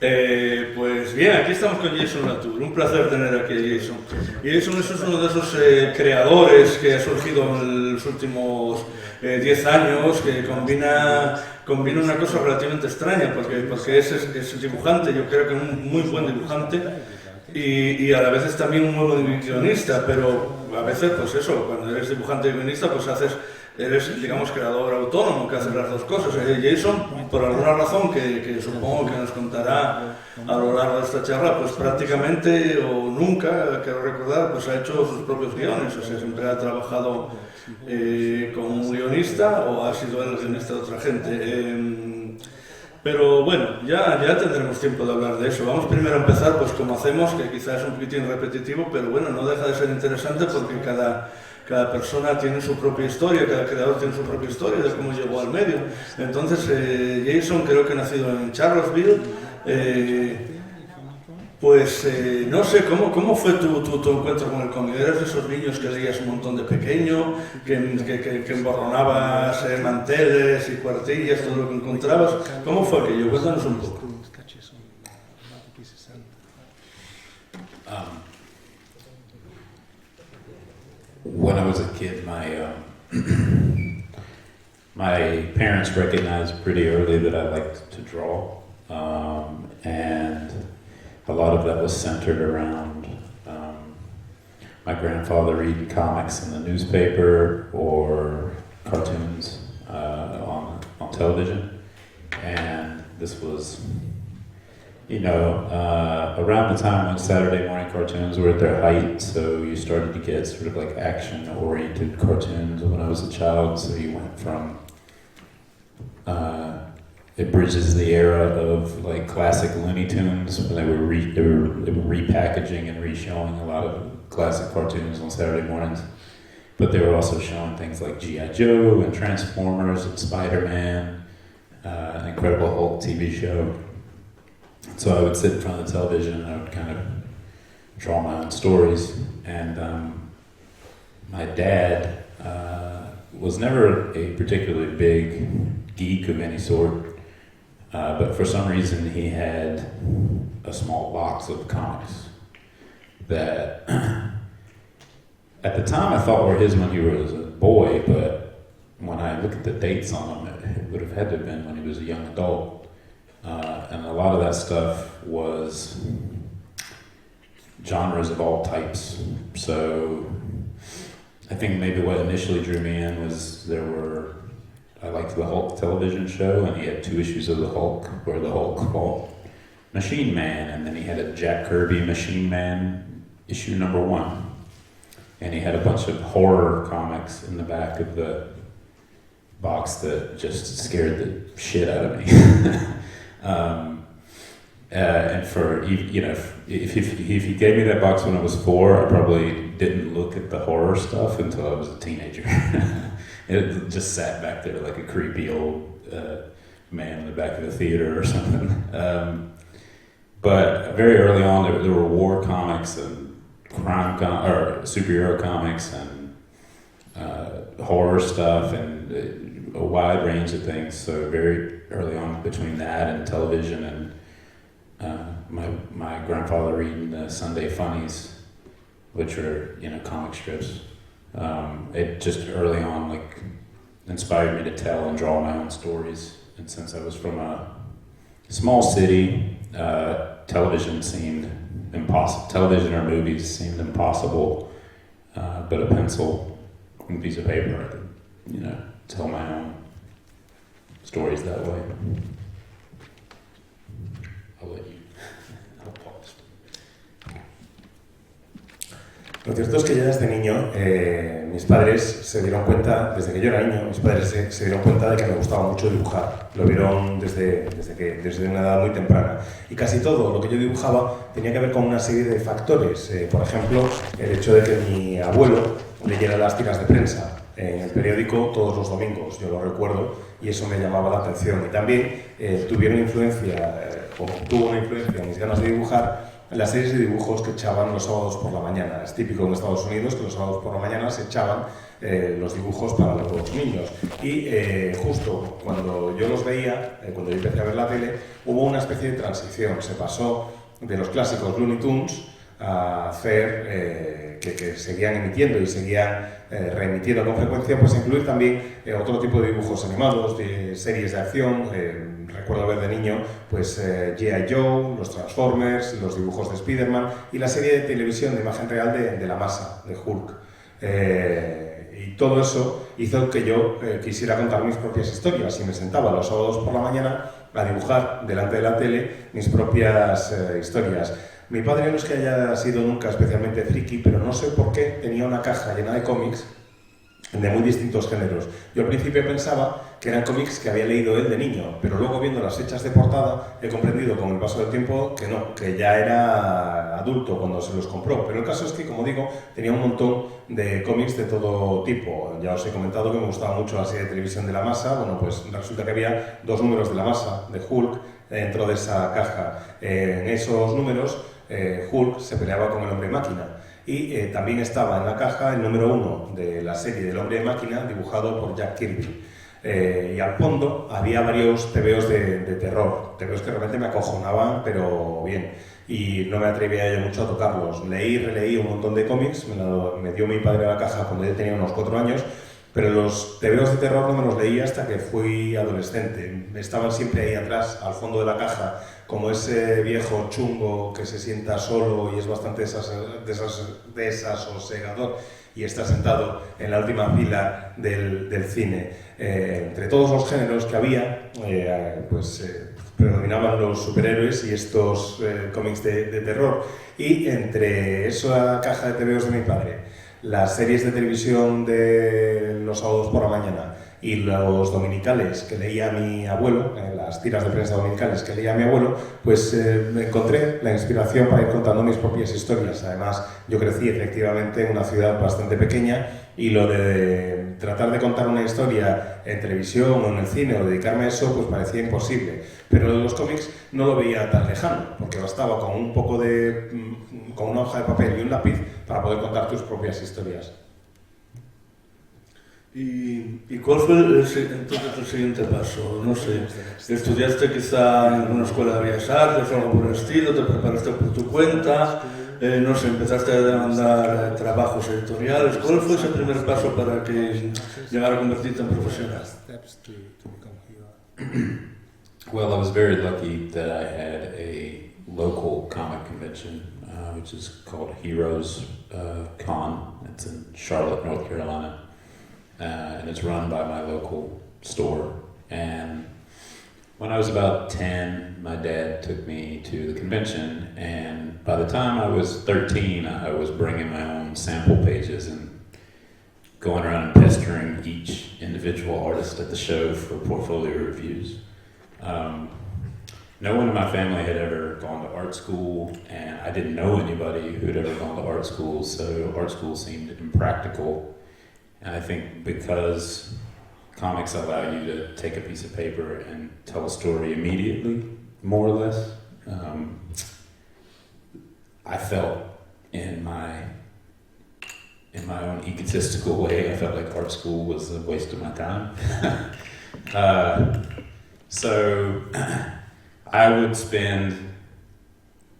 Pues bien, aquí estamos con Jason Latour. Un placer tener aquí a Jason. Jason es uno de esos creadores que ha surgido en los últimos 10 años, que combina una cosa relativamente extraña, porque es dibujante, yo creo que un muy buen dibujante, y a la vez es también un muy buen guionista, pero a veces, pues eso, cuando eres dibujante y guionista, pues eres, digamos, creador autónomo, que hace las dos cosas. Jason, por alguna razón que supongo que nos contará a lo largo de esta charla, pues prácticamente o nunca, quiero recordar, pues ha hecho sus propios guiones, o sea, siempre ha trabajado con un guionista o ha sido el guionista de otra gente. Pero bueno, ya tendremos tiempo de hablar de eso. Vamos primero a empezar, pues como hacemos, que quizás es un poquitín repetitivo, pero bueno, no deja de ser interesante porque cada persona tiene su propia historia, cada creador tiene su propia historia de cómo llegó al medio. Entonces, Jason, creo que nacido en Charlottesville, no sé, ¿cómo fue tu encuentro con el cómic? ¿Eras de esos niños que leías un montón de pequeño, que emborronabas manteles y cuartillas, todo lo que encontrabas? ¿Cómo fue aquello? Cuéntanos un poco. When I was a kid, my parents recognized pretty early that I liked to draw, and a lot of that was centered around my grandfather reading comics in the newspaper or cartoons on television, and this was, around the time when Saturday morning cartoons were at their height, so you started to get sort of like action-oriented cartoons when I was a child, so you went from, it bridges the era of like classic Looney Tunes, when they were repackaging and re-showing a lot of classic cartoons on Saturday mornings, but they were also showing things like G.I. Joe and Transformers and Spider-Man, an Incredible Hulk TV show. So I would sit in front of the television and I would kind of draw my own stories. And my dad was never a particularly big geek of any sort, but for some reason he had a small box of comics that at the time I thought were his when he was a boy, but when I look at the dates on them, it would have had to have been when he was a young adult. And a lot of that stuff was genres of all types. So I think maybe what initially drew me in was I liked the Hulk television show, and he had 2 issues of the Hulk where the Hulk fought Machine Man, and then he had a Jack Kirby Machine Man issue number 1. And he had a bunch of horror comics in the back of the box that just scared the shit out of me. And for, if he gave me that box when I was 4, I probably didn't look at the horror stuff until I was a teenager. It just sat back there like a creepy old man in the back of the theater or something. But very early on, there were war comics and or superhero comics and horror stuff and a wide range of things. So very early on, between that and television and my grandfather reading the Sunday Funnies, which are comic strips, it just early on inspired me to tell and draw my own stories. And since I was from a small city, television seemed impossible. Television or movies seemed impossible, but a pencil and a piece of paper, I could tell my own stories that way. I'll let you. I'll pause. Lo cierto es que ya desde niño mis padres se dieron cuenta, desde que yo era niño, mis padres se dieron cuenta de que me gustaba mucho dibujar. Lo vieron desde una edad muy temprana. Y casi todo lo que yo dibujaba tenía que ver con una serie de factores. Por ejemplo, el hecho de que mi abuelo leyera las tiras de prensa en el periódico todos los domingos, yo lo recuerdo, y eso me llamaba la atención. Y también tuvo una influencia en mis ganas de dibujar las series de dibujos que echaban los sábados por la mañana. Es típico en Estados Unidos que los sábados por la mañana se echaban los dibujos para los niños. Y justo cuando yo los veía, cuando yo empecé a ver la tele, hubo una especie de transición. Se pasó de los clásicos Looney Tunes a hacer que seguían emitiendo y seguían reemitiendo con frecuencia, pues incluir también otro tipo de dibujos animados, de series de acción. Recuerdo ver de niño pues G.I. Joe, los Transformers, los dibujos de Spider-Man y la serie de televisión de imagen real de La Masa, de Hulk. Y todo eso hizo que yo quisiera contar mis propias historias y me sentaba los sábados por la mañana a dibujar delante de la tele mis propias historias. Mi padre no es que haya sido nunca especialmente friki, pero no sé por qué tenía una caja llena de cómics de muy distintos géneros. Yo al principio pensaba que eran cómics que había leído él de niño, pero luego viendo las fechas de portada he comprendido con el paso del tiempo que no, que ya era adulto cuando se los compró. Pero el caso es que, como digo, tenía un montón de cómics de todo tipo. Ya os he comentado que me gustaba mucho la serie de televisión de La Masa. Bueno, pues resulta que había 2 números de La Masa, de Hulk, dentro de esa caja. En esos números Hulk se peleaba con el Hombre Máquina. Y también estaba en la caja el número 1 de la serie del Hombre Máquina, dibujado por Jack Kirby. Y al fondo había varios tebeos de terror, tebeos que realmente me acojonaban, pero bien. Y no me atrevía yo mucho a tocarlos. Leí y releí un montón de cómics, me dio mi padre a la caja cuando yo tenía unos 4 años, pero los tebeos de terror no me los leí hasta que fui adolescente. Estaban siempre ahí atrás, al fondo de la caja, como ese viejo chungo que se sienta solo y es bastante desasosegador y está sentado en la última fila del cine. Entre todos los géneros que había, predominaban los superhéroes y estos cómics de terror. Y entre esa caja de tebeos de mi padre, las series de televisión de los sábados por la mañana y los dominicales que leía mi abuelo, las tiras de prensa dominicales que leía mi abuelo, pues me encontré la inspiración para ir contando mis propias historias. Además, yo crecí efectivamente en una ciudad bastante pequeña y lo de tratar de contar una historia en televisión o en el cine o dedicarme a eso, pues parecía imposible. Pero lo de los cómics no lo veía tan lejano, porque bastaba con un poco con una hoja de papel y un lápiz para poder contar tus propias historias. ¿Y cuál fue entonces tu siguiente paso? No sé, ¿estudiaste quizá en alguna escuela de bellas artes o algo por el estilo? ¿Te preparaste por tu cuenta? No sé, ¿empezaste a demandar trabajos editoriales? ¿Cuál fue ese primer paso para que llegara a convertirte en profesional? Well, I was very lucky that I had a local comic convention, which is called Heroes Con. It's in Charlotte, North Carolina. And it's run by my local store. And when I was about 10, my dad took me to the convention, and by the time I was 13, I was bringing my own sample pages and going around and pestering each individual artist at the show for portfolio reviews. No one in my family had ever gone to art school, and I didn't know anybody who had ever gone to art school, so art school seemed impractical. And I think because comics allow you to take a piece of paper and tell a story immediately, more or less, I felt in my own egotistical way, I felt like art school was a waste of my time. So I would spend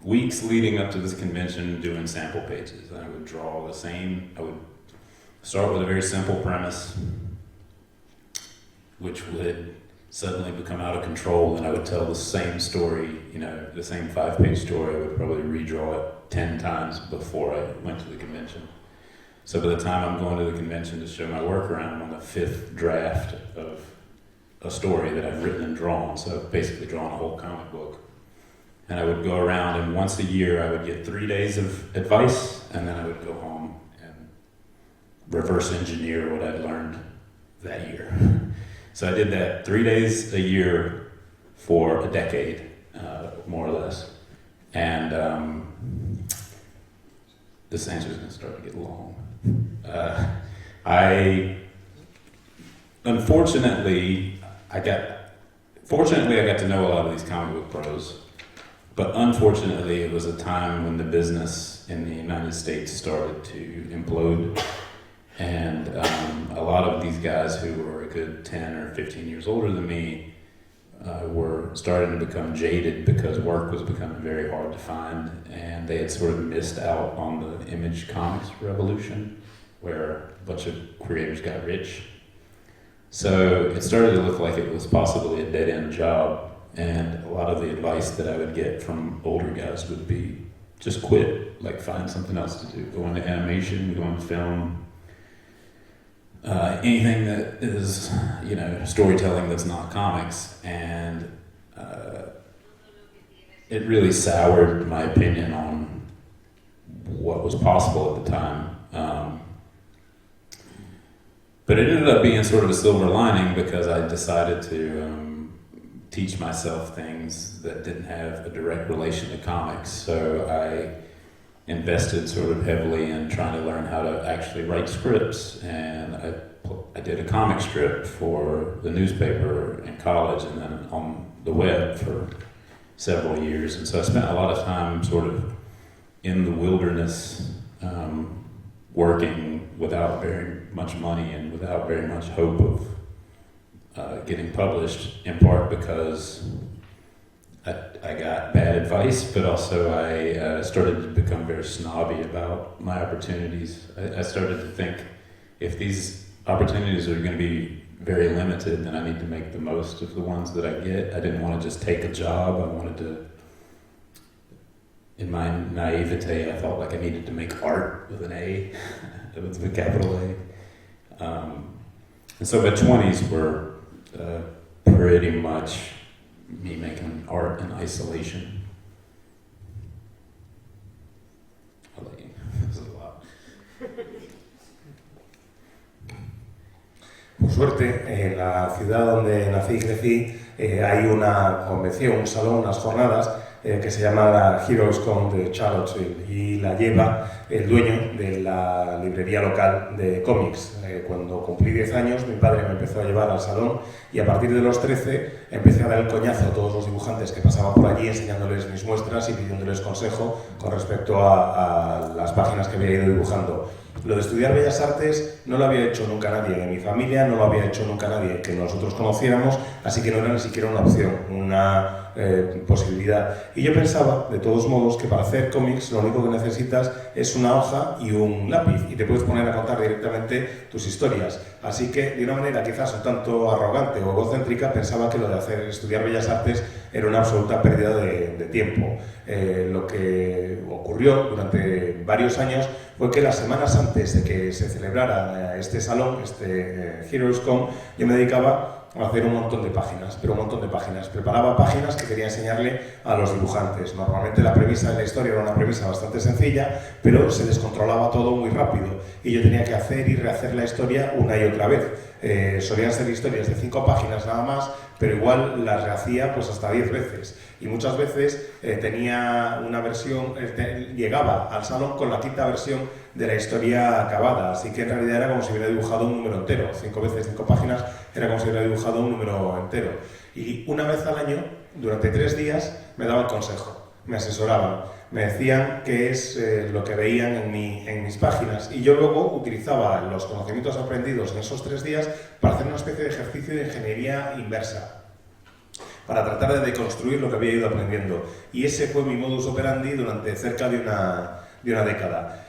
weeks leading up to this convention doing sample pages. I would draw the same, I would start with a very simple premise, which would suddenly become out of control, and I would tell the same story, the same 5-page story. I would probably redraw it 10 times before I went to the convention. So by the time I'm going to the convention to show my work around, I'm on the 5th draft of a story that I've written and drawn. So I've basically drawn a whole comic book. And I would go around, and once a year I would get 3 days of advice, and then I would go home and reverse engineer what I'd learned that year. So I did that 3 days a year for a decade, more or less. And this answer is going to start to get long. Fortunately, I got to know a lot of these comic book pros, But unfortunately, it was a time when the business in the United States started to implode. And a lot of these guys who were a good 10 or 15 years older than me were starting to become jaded because work was becoming very hard to find. And they had sort of missed out on the Image Comics revolution, where a bunch of creators got rich. So it started to look like it was possibly a dead-end job. And a lot of the advice that I would get from older guys would be, just quit, like find something else to do. Go into animation, go into film, anything that is, you know, storytelling that's not comics. And it really soured my opinion on what was possible at the time. But it ended up being sort of a silver lining because I decided to teach myself things that didn't have a direct relation to comics. So I invested sort of heavily in trying to learn how to actually write scripts. And I did a comic strip for the newspaper in college and then on the web for several years. And so I spent a lot of time sort of in the wilderness working without very much money and without very much hope of getting published, in part because I got bad advice, but also I started to become very snobby about my opportunities. I started to think, if these opportunities are going to be very limited, then I need to make the most of the ones that I get. I didn't want to just take a job. I wanted to, in my naivete, I felt like I needed to make art with an A, with a capital A. And so my 20s were pretty much me making art in isolation. I'll let you. This is a lot. Por suerte, en la ciudad donde nací y crecí, hay una convención, un salón, unas jornadas que se llama la Heroes Con de Charlottesville y la lleva el dueño de la librería local de cómics. Cuando cumplí 10 años, mi padre me empezó a llevar al salón y a partir de los 13 empecé a dar el coñazo a todos los dibujantes que pasaban por allí, enseñándoles mis muestras y pidiéndoles consejo con respecto a las páginas que había ido dibujando. Lo de estudiar Bellas Artes no lo había hecho nunca nadie en mi familia, no lo había hecho nunca nadie que nosotros conociéramos, así que no era ni siquiera una opción, una posibilidad. Y yo pensaba, de todos modos, que para hacer cómics lo único que necesitas es una hoja y un lápiz y te puedes poner a contar directamente tus historias. Así que, de una manera quizás un tanto arrogante o egocéntrica, pensaba que lo de estudiar Bellas Artes era una absoluta pérdida de tiempo. Lo que ocurrió durante varios años fue que las semanas antes de que se celebrara este salón, Heroes Con, yo me dedicaba a hacer un montón de páginas, pero un montón de páginas. Preparaba páginas que quería enseñarle a los dibujantes. Normalmente la premisa de la historia era una premisa bastante sencilla, pero se descontrolaba todo muy rápido y yo tenía que hacer y rehacer la historia una y otra vez. Solían ser historias de 5 páginas nada más, pero igual las rehacía pues hasta 10 veces. Y muchas veces tenía una versión, llegaba al salón con la quinta versión de la historia acabada, así que en realidad era como si hubiera dibujado un número entero. 5 veces 5 páginas era como si hubiera dibujado un número entero. Y una vez al año, durante 3 días, me daban consejo, me asesoraban, me decían qué es lo que veían en mis páginas y yo luego utilizaba los conocimientos aprendidos en esos 3 días para hacer una especie de ejercicio de ingeniería inversa, para tratar de deconstruir lo que había ido aprendiendo. Y ese fue mi modus operandi durante cerca de una década.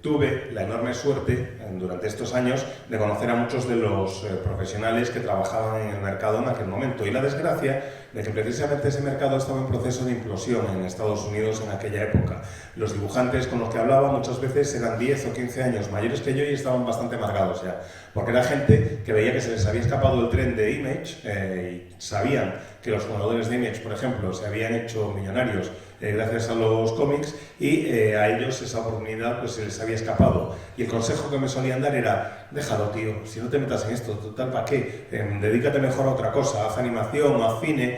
Tuve la enorme suerte durante estos años de conocer a muchos de los profesionales que trabajaban en el mercado en aquel momento y la desgracia de que precisamente ese mercado estaba en proceso de implosión en Estados Unidos en aquella época. Los dibujantes con los que hablaba muchas veces eran 10 o 15 años mayores que yo y estaban bastante amargados ya, porque era gente que veía que se les había escapado el tren de Image y sabían que los fundadores de Image, por ejemplo, se habían hecho millonarios gracias a los cómics y a ellos esa oportunidad pues se les había escapado. Y el consejo que me solían dar era: déjalo, tío, si no te metas en esto, total, ¿para qué? Dedícate mejor a otra cosa, haz animación, haz cine,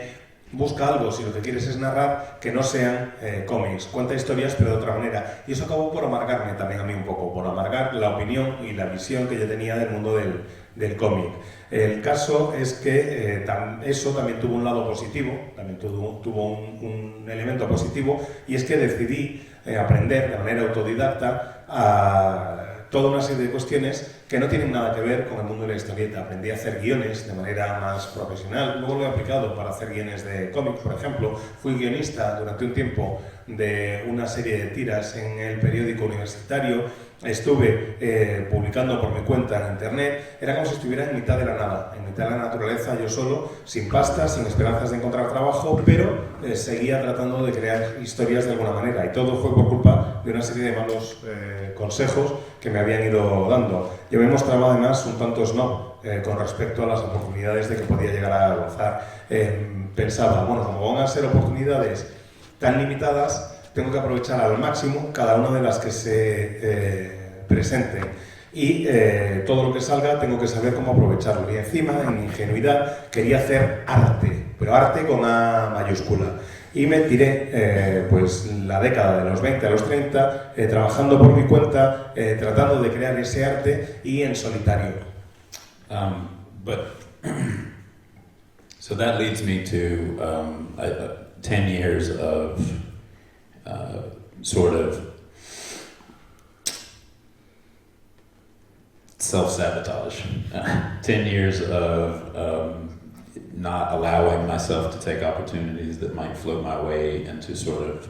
busca algo, si lo que quieres es narrar, que no sean cómics, cuenta historias pero de otra manera. Y eso acabó por amargarme también a mí un poco, por amargar la opinión y la visión que yo tenía del mundo del cómic. El caso es que eso también tuvo un lado positivo, también tuvo un elemento positivo, y es que decidí aprender de manera autodidacta a toda una serie de cuestiones que no tienen nada que ver con el mundo de la historieta. Aprendí a hacer guiones de manera más profesional, luego lo he aplicado para hacer guiones de cómics, por ejemplo. Fui guionista durante un tiempo de una serie de tiras en el periódico universitario, estuve publicando por mi cuenta en internet. Era como si estuviera en mitad de la nada, en mitad de la naturaleza, yo solo, sin pasta, sin esperanzas de encontrar trabajo, pero seguía tratando de crear historias de alguna manera, y todo fue por culpa de una serie de malos consejos que me habían ido dando. Yo me mostraba además un tanto snob con respecto a las oportunidades de que podía llegar a gozar. Pensaba, bueno, como van a ser oportunidades tan limitadas, tengo que aprovechar al máximo cada una de las que se presenten, y todo lo que salga tengo que saber cómo aprovecharlo. Y encima, en mi ingenuidad, quería hacer arte, pero arte con A mayúscula. Y me tiré pues la década de los 20 a los 30 trabajando por mi cuenta, tratando de crear ese arte, y en solitario. So that leads me to 10 years of sort of self-sabotage. 10 years of not allowing myself to take opportunities that might float my way, and to sort of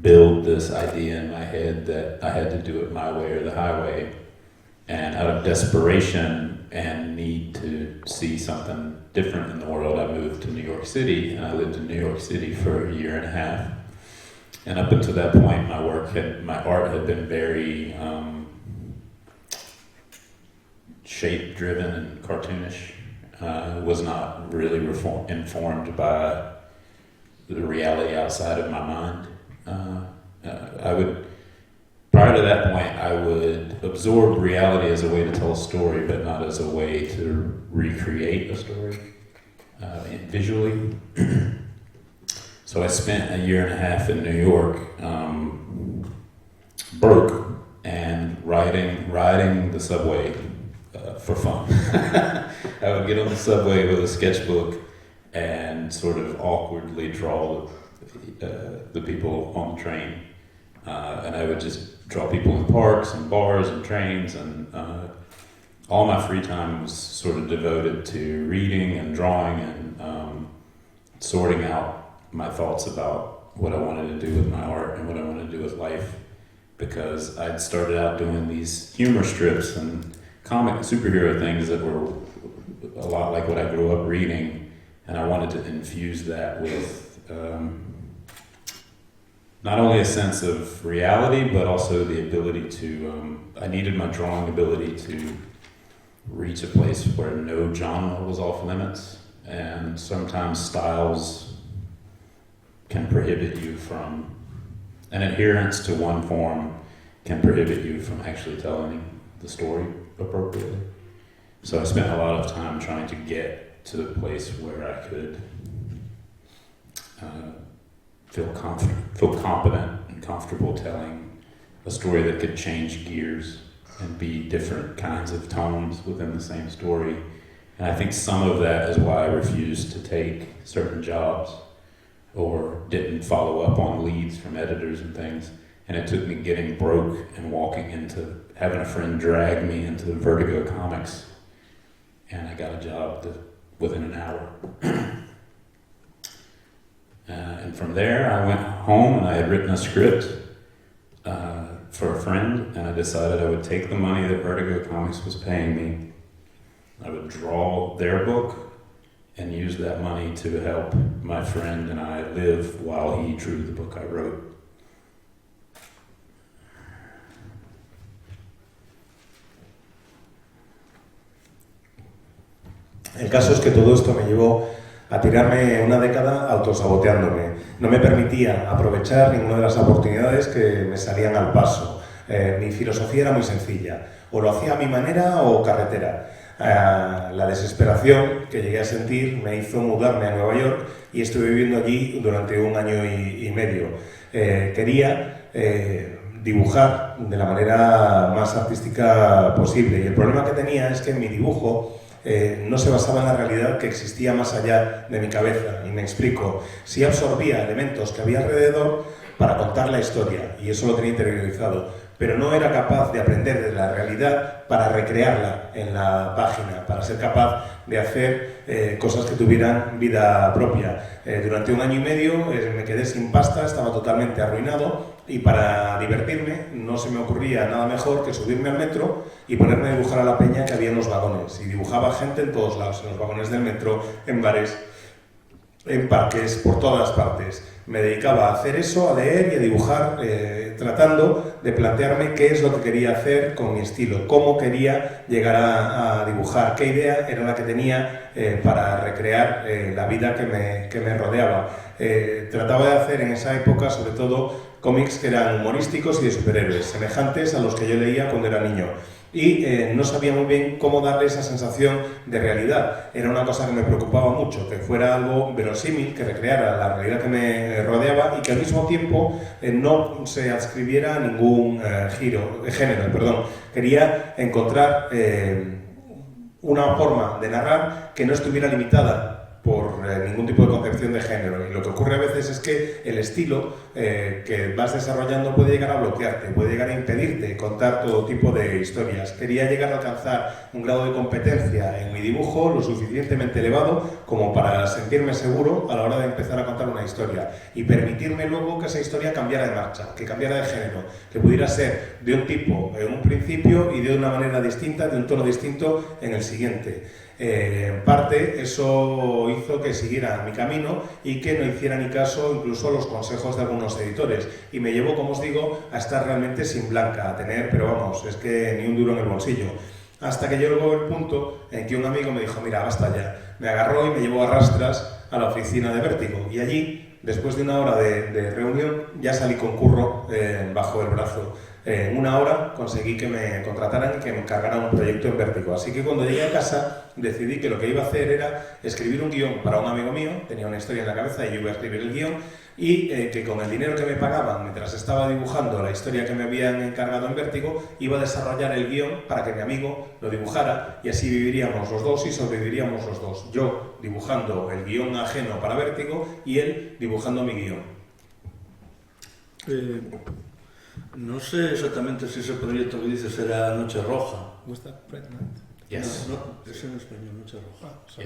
build this idea in my head that I had to do it my way or the highway. And out of desperation and need to see something different in the world, I moved to New York City, and I lived in New York City for a year and a half. And up until that point, my art had been very shape-driven and cartoonish. Was not really informed by the reality outside of my mind. Prior to that point, I would absorb reality as a way to tell a story, but not as a way to recreate a story visually. So I spent a year and a half in New York, broke, and riding the subway for fun. I would get on the subway with a sketchbook and sort of awkwardly draw the people on the train. And I would just draw people in parks and bars and trains, and all my free time was sort of devoted to reading and drawing and sorting out my thoughts about what I wanted to do with my art and what I wanted to do with life, because I'd started out doing these humor strips and comic superhero things that were a lot like what I grew up reading, and I wanted to infuse that with not only a sense of reality, but also the ability to, I needed my drawing ability to reach a place where no genre was off limits, and sometimes styles can prohibit you from, an adherence to one form can prohibit you from actually telling the story appropriately. So I spent a lot of time trying to get to the place where I could feel competent and comfortable telling a story that could change gears and be different kinds of tones within the same story. And I think some of that is why I refused to take certain jobs or didn't follow up on leads from editors and things. And it took me getting broke and walking into, having a friend drag me into Vertigo Comics, and I got a job within an hour. And from there, I went home and I had written a script for a friend, and I decided I would take the money that Vertigo Comics was paying me. I would draw their book and use that money to help my friend and I live while he drew the book I wrote. El caso es que todo esto me llevó a tirarme una década autosaboteándome. No me permitía aprovechar ninguna de las oportunidades que me salían al paso. Mi filosofía era muy sencilla: o lo hacía a mi manera o carretera. La desesperación que llegué a sentir me hizo mudarme a Nueva York y estuve viviendo allí durante un año y medio. Quería dibujar de la manera más artística posible, y el problema que tenía es que mi dibujo no se basaba en la realidad que existía más allá de mi cabeza. Y me explico, sí absorbía elementos que había alrededor para contar la historia, y eso lo tenía interiorizado, pero no era capaz de aprender de la realidad para recrearla en la página, para ser capaz de hacer cosas que tuvieran vida propia. Durante 1 año y medio me quedé sin pasta, estaba totalmente arruinado, y para divertirme no se me ocurría nada mejor que subirme al metro y ponerme a dibujar a la peña que había en los vagones. Y dibujaba gente en todos lados, en los vagones del metro, en bares, en parques, por todas partes. Me dedicaba a hacer eso, a leer y a dibujar, tratando de plantearme qué es lo que quería hacer con mi estilo, cómo quería llegar a dibujar, qué idea era la que tenía para recrear la vida que me rodeaba. Trataba de hacer en esa época, sobre todo, cómics que eran humorísticos y de superhéroes, semejantes a los que yo leía cuando era niño. Y no sabía muy bien cómo darle esa sensación de realidad. Era una cosa que me preocupaba mucho, que fuera algo verosímil, que recreara la realidad que me rodeaba y que al mismo tiempo no se adscribiera a ningún género. Quería encontrar una forma de narrar que no estuviera limitada por ningún tipo de concepción de género. Y lo que ocurre a veces es que el estilo que vas desarrollando puede llegar a bloquearte, puede llegar a impedirte contar todo tipo de historias. Quería llegar a alcanzar un grado de competencia en mi dibujo lo suficientemente elevado como para sentirme seguro a la hora de empezar a contar una historia y permitirme luego que esa historia cambiara de marcha, que cambiara de género, que pudiera ser de un tipo en un principio y de una manera distinta, de un tono distinto en el siguiente. En parte eso hizo que siguiera mi camino y que no hiciera ni caso incluso a los consejos de algunos editores, y me llevó, como os digo, a estar realmente sin blanca, a tener, pero vamos, es que ni un duro en el bolsillo, hasta que llegó el punto en que un amigo me dijo, mira, basta ya, me agarró y me llevó a rastras a la oficina de Vértigo, y allí, después de 1 hora de reunión, ya salí con curro bajo el brazo. En 1 hora conseguí que me contrataran y que me encargaran un proyecto en Vértigo. Así que cuando llegué a casa decidí que lo que iba a hacer era escribir un guión para un amigo mío, tenía una historia en la cabeza y yo iba a escribir el guión, y que con el dinero que me pagaban mientras estaba dibujando la historia que me habían encargado en Vértigo, iba a desarrollar el guión para que mi amigo lo dibujara y así viviríamos los dos y sobreviviríamos los dos. Yo dibujando el guión ajeno para Vértigo y él dibujando mi guión. No sé exactamente si ese proyecto que dices era Noche Roja. Was that pregnant? No, es en español, Noche Roja. Sí.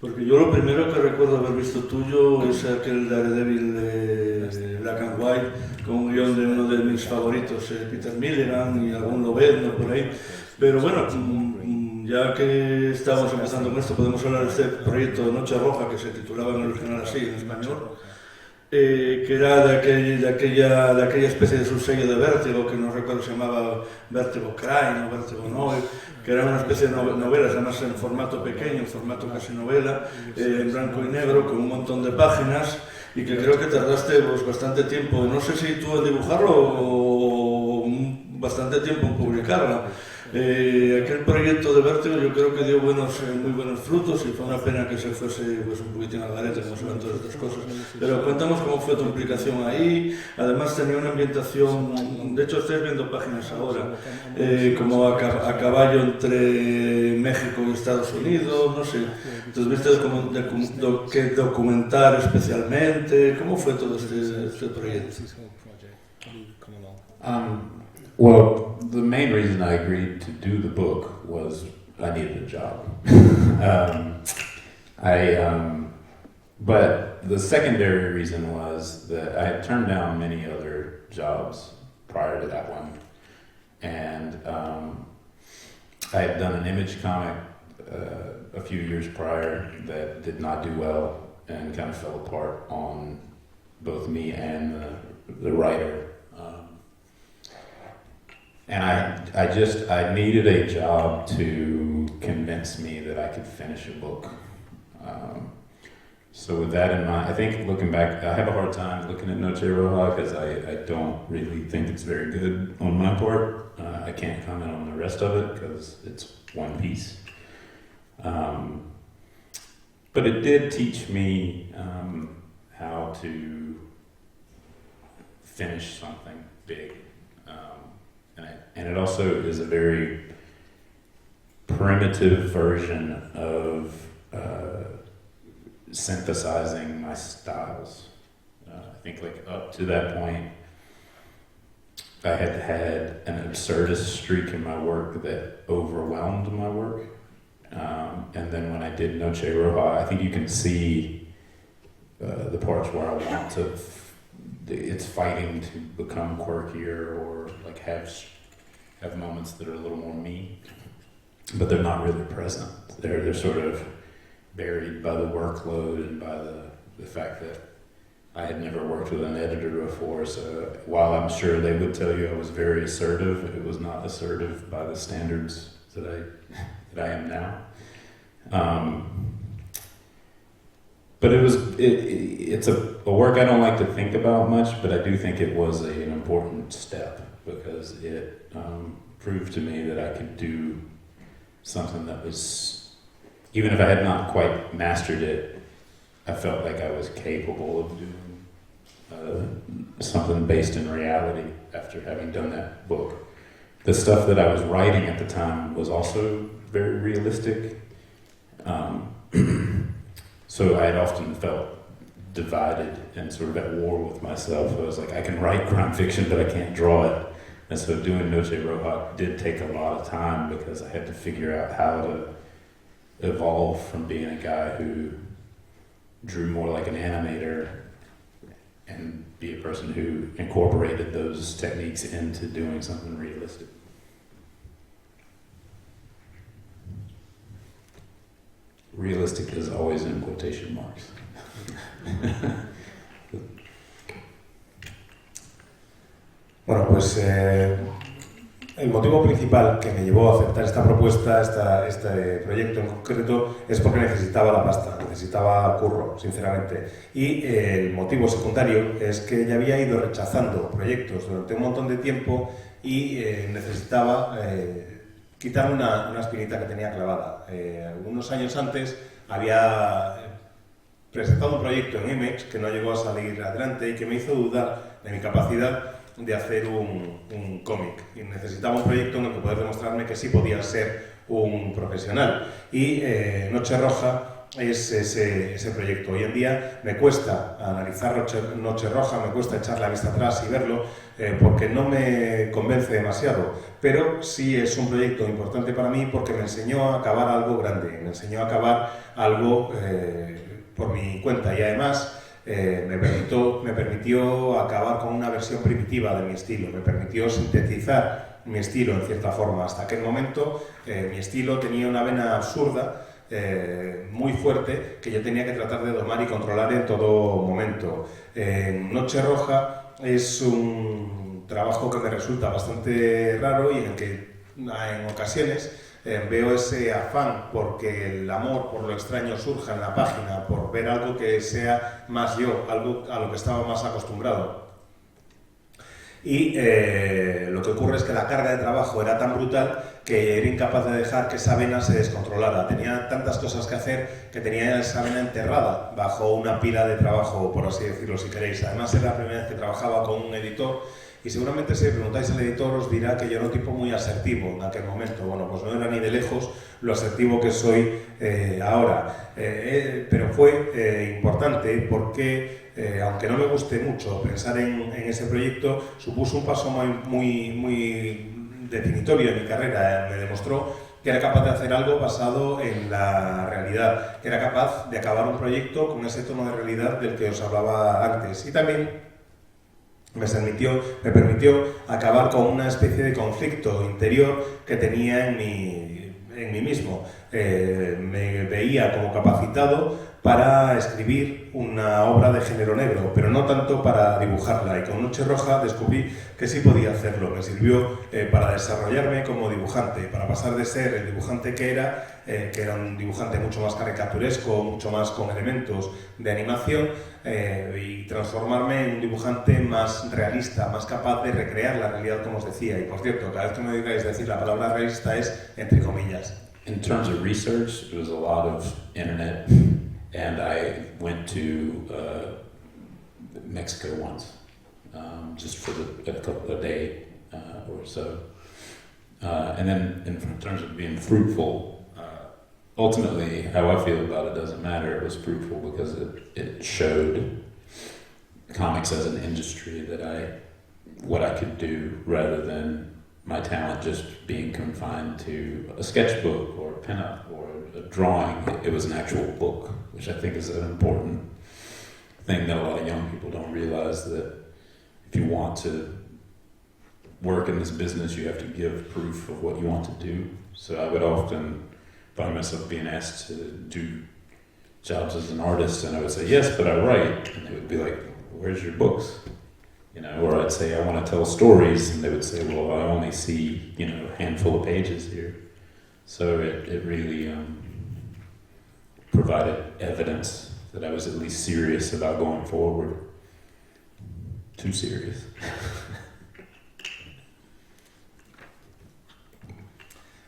Porque yo lo primero que recuerdo haber visto tuyo es aquel Daredevil de Black and White, con un guión de uno de mis favoritos, Peter Milligan y algún Lobezno por ahí. Pero bueno, ya que estamos empezando con esto, podemos hablar de este proyecto de Noche Roja, que se titulaba en el original así, en español. Que era de aquella especie de subsello de Vértigo, que no recuerdo si se llamaba Vértigo Crime o Vértigo Novel, que era una especie de novelas, además en formato pequeño, en formato casi novela, en blanco y negro, con un montón de páginas, y que creo que tardaste bastante tiempo, no sé si tú en dibujarlo o bastante tiempo en publicarla. Aquel proyecto de Vértigo yo creo que dio muy buenos frutos y fue una pena que se fuese un poquitín al garete, como se ven todas estas cosas. Pero cuéntanos cómo fue tu implicación ahí. Además tenía una ambientación, de hecho estáis viendo páginas ahora, como a caballo entre México y Estados Unidos, no sé. Entonces viste que documentar especialmente. ¿Cómo fue todo este proyecto? Well, the main reason I agreed to do the book was I needed a job. But the secondary reason was that I had turned down many other jobs prior to that one. And I had done an image comic a few years prior that did not do well and kind of fell apart on both me and the writer. And I needed a job to convince me that I could finish a book. So with that in mind, I think looking back, I have a hard time looking at Noche Roja because I don't really think it's very good on my part. I can't comment on the rest of it because it's one piece. But it did teach me how to finish something big. And it also is a very primitive version of synthesizing my styles. I think like up to that point, I had had an absurdist streak in my work that overwhelmed my work. And then when I did Noche Roja, I think you can see the parts where I want to, it's fighting to become quirkier or like have moments that are a little more me, but they're not really present. They're sort of buried by the workload and by the fact that I had never worked with an editor before, so while I'm sure they would tell you I was very assertive, it was not assertive by the standards that I am now. But it's a work I don't like to think about much, but I do think it was an important step because it proved to me that I could do something that was, even if I had not quite mastered it, I felt like I was capable of doing something based in reality after having done that book. The stuff that I was writing at the time was also very realistic. So I had often felt divided and sort of at war with myself. I was like, I can write crime fiction, but I can't draw it. And so doing Noche Roja did take a lot of time because I had to figure out how to evolve from being a guy who drew more like an animator and be a person who incorporated those techniques into doing something realistic. Realistic is always in quotation marks. Bueno, pues el motivo principal que me llevó a aceptar esta propuesta, este proyecto en concreto, es porque necesitaba la pasta, necesitaba curro, sinceramente. Y el motivo secundario es que ya había ido rechazando proyectos durante un montón de tiempo y necesitaba quitar una espinita que tenía clavada. Unos años antes había presentado un proyecto en Imex que no llegó a salir adelante y que me hizo dudar de mi capacidad de hacer un cómic, y necesitaba un proyecto en el que poder demostrarme que sí podía ser un profesional, y Noche Roja es ese proyecto. Hoy en día me cuesta analizar Noche Roja, me cuesta echar la vista atrás y verlo porque no me convence demasiado, pero sí es un proyecto importante para mí porque me enseñó a acabar algo grande, me enseñó a acabar algo por mi cuenta, y además me permitió acabar con una versión primitiva de mi estilo, me permitió sintetizar mi estilo en cierta forma. Hasta aquel momento mi estilo tenía una vena absurda, muy fuerte, que yo tenía que tratar de domar y controlar en todo momento. Noche Roja es un trabajo que me resulta bastante raro y en el que en ocasiones veo ese afán porque el amor por lo extraño surja en la página, por ver algo que sea más yo, algo a lo que estaba más acostumbrado. Y lo que ocurre es que la carga de trabajo era tan brutal que era incapaz de dejar que esa vena se descontrolara. Tenía tantas cosas que hacer que tenía esa vena enterrada bajo una pila de trabajo, por así decirlo, si queréis. Además era la primera vez que trabajaba con un editor, y seguramente si le preguntáis al editor os dirá que yo era un tipo muy asertivo en aquel momento. Bueno, pues no era ni de lejos lo asertivo que soy ahora. Pero fue importante porque, aunque no me guste mucho pensar en ese proyecto, supuso un paso muy definitorio en mi carrera. Me demostró que era capaz de hacer algo basado en la realidad, que era capaz de acabar un proyecto con ese tono de realidad del que os hablaba antes. Y también me permitió acabar con una especie de conflicto interior que tenía en mí mismo. Me veía como capacitado para escribir una obra de género negro, pero no tanto para dibujarla, y con Noche Roja descubrí que sí podía hacerlo. Me sirvió para desarrollarme como dibujante, para pasar de ser el dibujante que era un dibujante mucho más caricaturesco, mucho más con elementos de animación, y transformarme en un dibujante más realista, más capaz de recrear la realidad, como os decía. Y por cierto, cada vez que me digáis decir la palabra realista es entre comillas. In terms of research, it was a lot of internet, and I went to Mexico once, just for a day or so. And then in terms of being fruitful, ultimately how I feel about it doesn't matter. It was fruitful because it showed comics as an industry what I could do rather than my talent just being confined to a sketchbook or a pinup or a drawing. It was an actual book, which I think is an important thing that a lot of young people don't realize, that if you want to work in this business, you have to give proof of what you want to do. So I would often find myself being asked to do jobs as an artist, and I would say, yes, but I write. And they would be like, where's your books? You know, or I'd say, I want to tell stories, and they would say, well, I only see, you know, a handful of pages here. So it really provided evidence that I was at least serious about going forward. Too serious.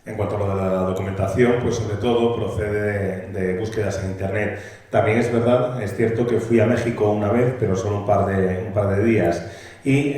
En cuanto a lo de la documentación, pues sobre todo procede de búsquedas en internet. También es verdad, es cierto que fui a México una vez, pero solo un par de días. Y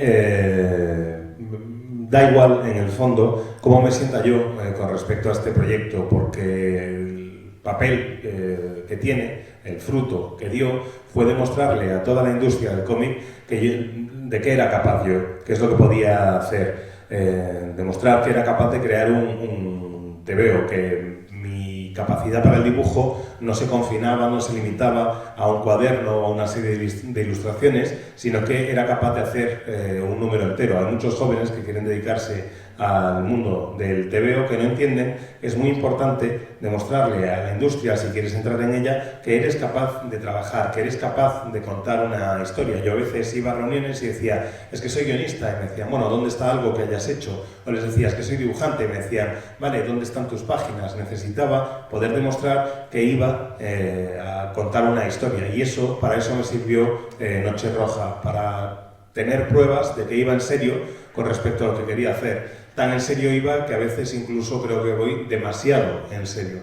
da igual en el fondo cómo me sienta yo con respecto a este proyecto, porque el papel que tiene, el fruto que dio, fue demostrarle a toda la industria del cómic de qué era capaz yo, qué es lo que podía hacer. Demostrar que era capaz de crear un TVO, que mi capacidad para el dibujo no se confinaba, no se limitaba a un cuaderno o a una serie de ilustraciones, sino que era capaz de hacer un número entero. Hay muchos jóvenes que quieren dedicarse al mundo del TVO que no entienden que es muy importante demostrarle a la industria, si quieres entrar en ella, que eres capaz de trabajar, que eres capaz de contar una historia. Yo a veces iba a reuniones y decía, es que soy guionista, y me decían, bueno, ¿dónde está algo que hayas hecho? O les decía, es que soy dibujante, y me decían, vale, ¿dónde están tus páginas? Necesitaba poder demostrar que iba a contar una historia, y eso, para eso me sirvió Noche Roja, para tener pruebas de que iba en serio con respecto a lo que quería hacer. Tan en serio iba que a veces incluso creo que voy demasiado en serio.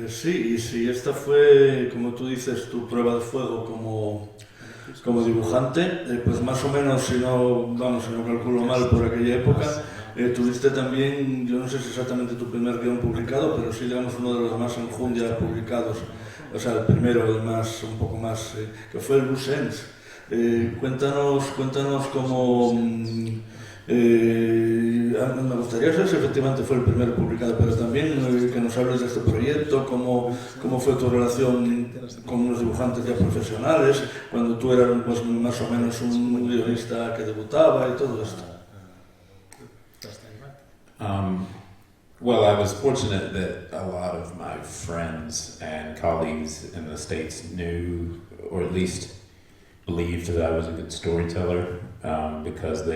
Sí, y si esta fue, como tú dices, tu prueba de fuego como dibujante, pues más o menos, si no calculo mal por aquella época, tuviste también, yo no sé si exactamente tu primer guión publicado, pero sí, digamos, uno de los más enjundia publicados, o sea, el primero, un poco más, que fue el Loose Ends. Cuéntanos cómo... me gustaría saber si efectivamente fue el primero publicado, pero también que nos hables de este proyecto, cómo fue tu relación con unos dibujantes ya profesionales, cuando tú eras pues, más o menos un guionista que debutaba y todo esto. Well, I was fortunate that a lot of my friends and colleagues in the States knew, or at least believed, that I was a good storyteller, because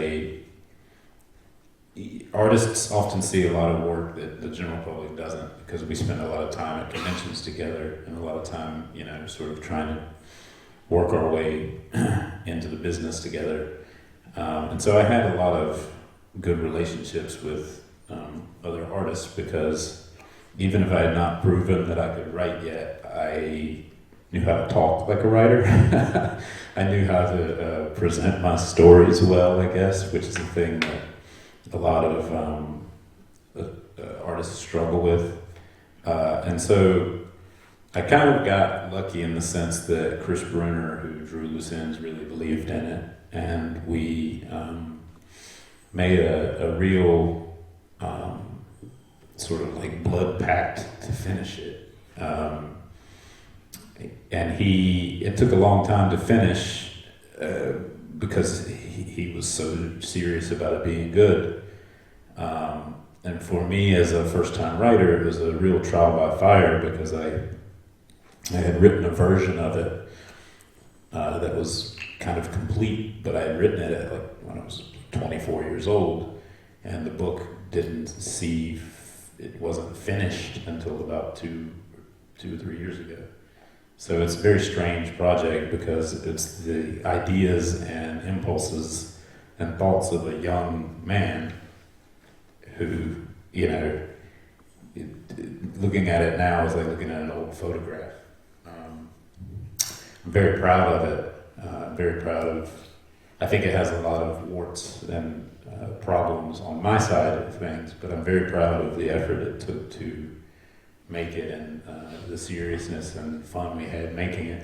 artists often see a lot of work that the general public doesn't, because we spend a lot of time at conventions together and a lot of time, you know, sort of trying to work our way into the business together. And so I had a lot of good relationships with other artists, because even if I had not proven that I could write yet, I knew how to talk like a writer. I knew how to present my stories well, I guess, which is a thing that a lot of artists struggle with. And so I kind of got lucky in the sense that Chris Bruner, who drew Loose Ends, really believed in it. And we made a real sort of like blood pact to finish it. And it took a long time to finish because he was so serious about it being good. And for me as a first-time writer, it was a real trial by fire, because I had written a version of it that was kind of complete, but I had written it when I was 24 years old, and the book it wasn't finished until about two or 3 years ago. So it's a very strange project, because it's the ideas and impulses and thoughts of a young man who, you know, looking at it now is like looking at an old photograph. I'm very proud of it. Very proud of I think it has a lot of warts and problems on my side of things, but I'm very proud of the effort it took to make it and the seriousness and fun we had making it.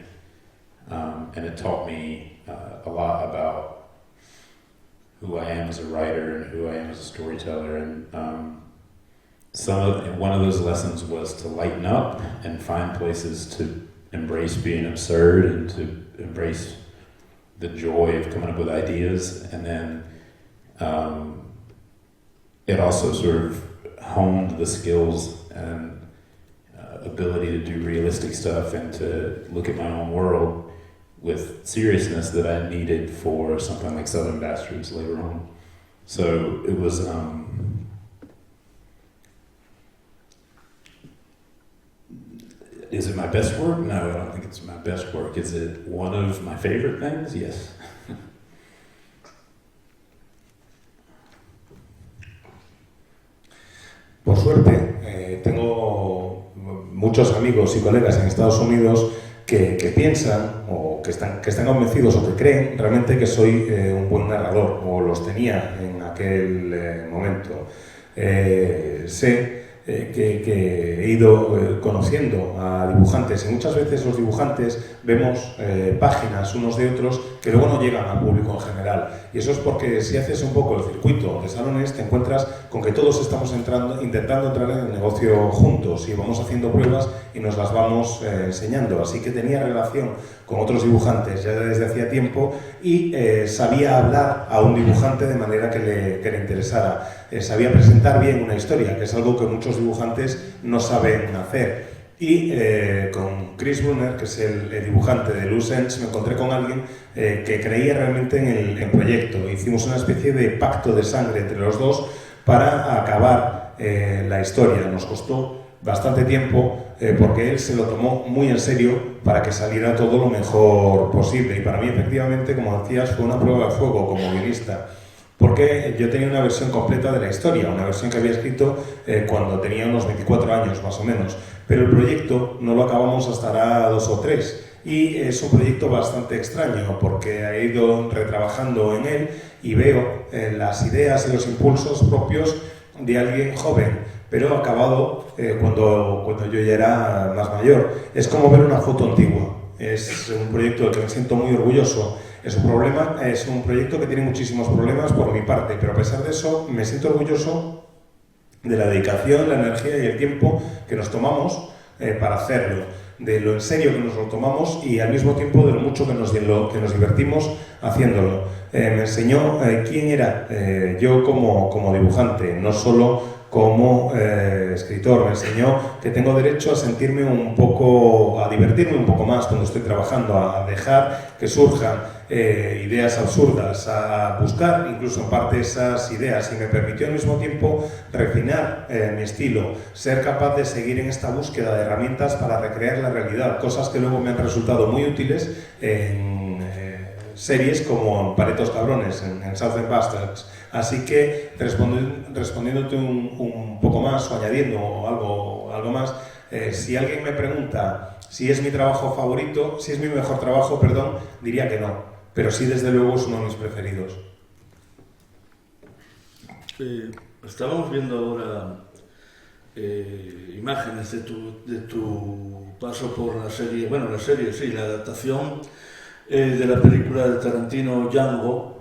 And it taught me a lot about who I am as a writer and who I am as a storyteller. And one of those lessons was to lighten up and find places to embrace being absurd and to embrace the joy of coming up with ideas. And then it also sort of honed the skills and ability to do realistic stuff and to look at my own world with seriousness that I needed for something like Southern Bastards later on. So it was is it my best work? No, I don't think it's my best work. Is it one of my favorite things? Yes. Por suerte, tengo muchos amigos y colegas en Estados Unidos que piensan o que están convencidos o que creen realmente que soy un buen narrador, o los tenía en aquel momento. Sé que he ido conociendo a dibujantes, y muchas veces los dibujantes vemos páginas unos de otros que luego no llegan al público en general, y eso es porque si haces un poco el circuito de salones te encuentras con que todos estamos intentando entrar en el negocio juntos y vamos haciendo pruebas y nos las vamos enseñando, así que tenía relación con otros dibujantes ya desde hacía tiempo y sabía hablar a un dibujante de manera que le interesara, sabía presentar bien una historia, que es algo que muchos dibujantes no saben hacer. Y con Chris Brunner, que es el dibujante de Loose Ends, me encontré con alguien que creía realmente en el proyecto. Hicimos una especie de pacto de sangre entre los dos para acabar la historia. Nos costó bastante tiempo porque él se lo tomó muy en serio para que saliera todo lo mejor posible. Y para mí, efectivamente, como decías, fue una prueba de fuego como guionista. Porque yo tenía una versión completa de la historia, una versión que había escrito cuando tenía unos 24 años más o menos, pero el proyecto no lo acabamos hasta ahora 2 o 3 y es un proyecto bastante extraño porque he ido retrabajando en él y veo las ideas y los impulsos propios de alguien joven, pero acabado cuando yo ya era más mayor. Es como ver una foto antigua, es un proyecto del que me siento muy orgulloso. Es un proyecto que tiene muchísimos problemas por mi parte, pero a pesar de eso me siento orgulloso de la dedicación, la energía y el tiempo que nos tomamos para hacerlo, de lo en serio que nos lo tomamos y al mismo tiempo de lo mucho que nos divertimos haciéndolo. Me enseñó quién era yo como dibujante, no solo como escritor. Me enseñó que tengo derecho a sentirme un poco, a divertirme un poco más cuando estoy trabajando, a dejar que surjan ideas absurdas, a buscar incluso en parte esas ideas, y me permitió al mismo tiempo refinar mi estilo, ser capaz de seguir en esta búsqueda de herramientas para recrear la realidad, cosas que luego me han resultado muy útiles en series como en Paretos Cabrones, en Southern Bastards. Así que respondiéndote un poco más o añadiendo algo más, si alguien me pregunta si es mi trabajo favorito, si es mi mejor trabajo, perdón, diría que no, pero sí desde luego es uno de mis preferidos. Estábamos viendo ahora imágenes de tu paso por la serie, la adaptación de la película de Tarantino Django,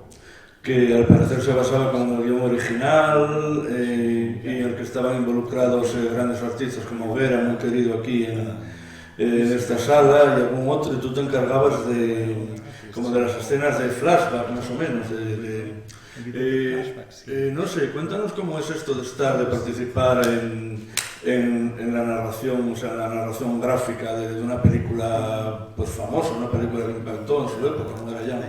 que al parecer se basaba con el guión original y en el que estaban involucrados grandes artistas como Vera, muy querido aquí en esta sala, y algún otro, y tú te encargabas de las escenas de flashback, más o menos. No sé, cuéntanos cómo es esto de participar en la narración, o sea, la narración gráfica de una película pues famosa, una película que impactó en su época, como era Django.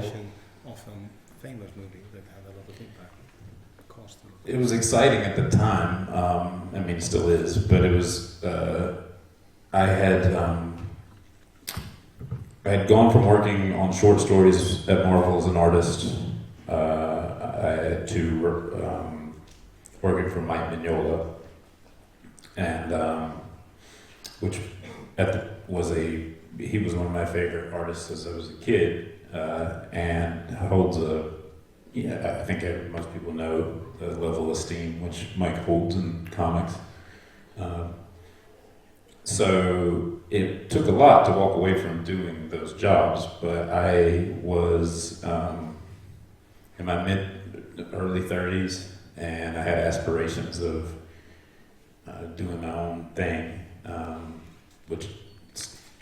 It was exciting at the time. I mean, it still is, but it was. I had gone from working on short stories at Marvel as an artist to working for Mike Mignola, and which he was one of my favorite artists as I was a kid, and holds I think most people know the level of esteem which Mike holds in comics. So it took a lot to walk away from doing those jobs, but I was in my early 30s, and I had aspirations of doing my own thing, which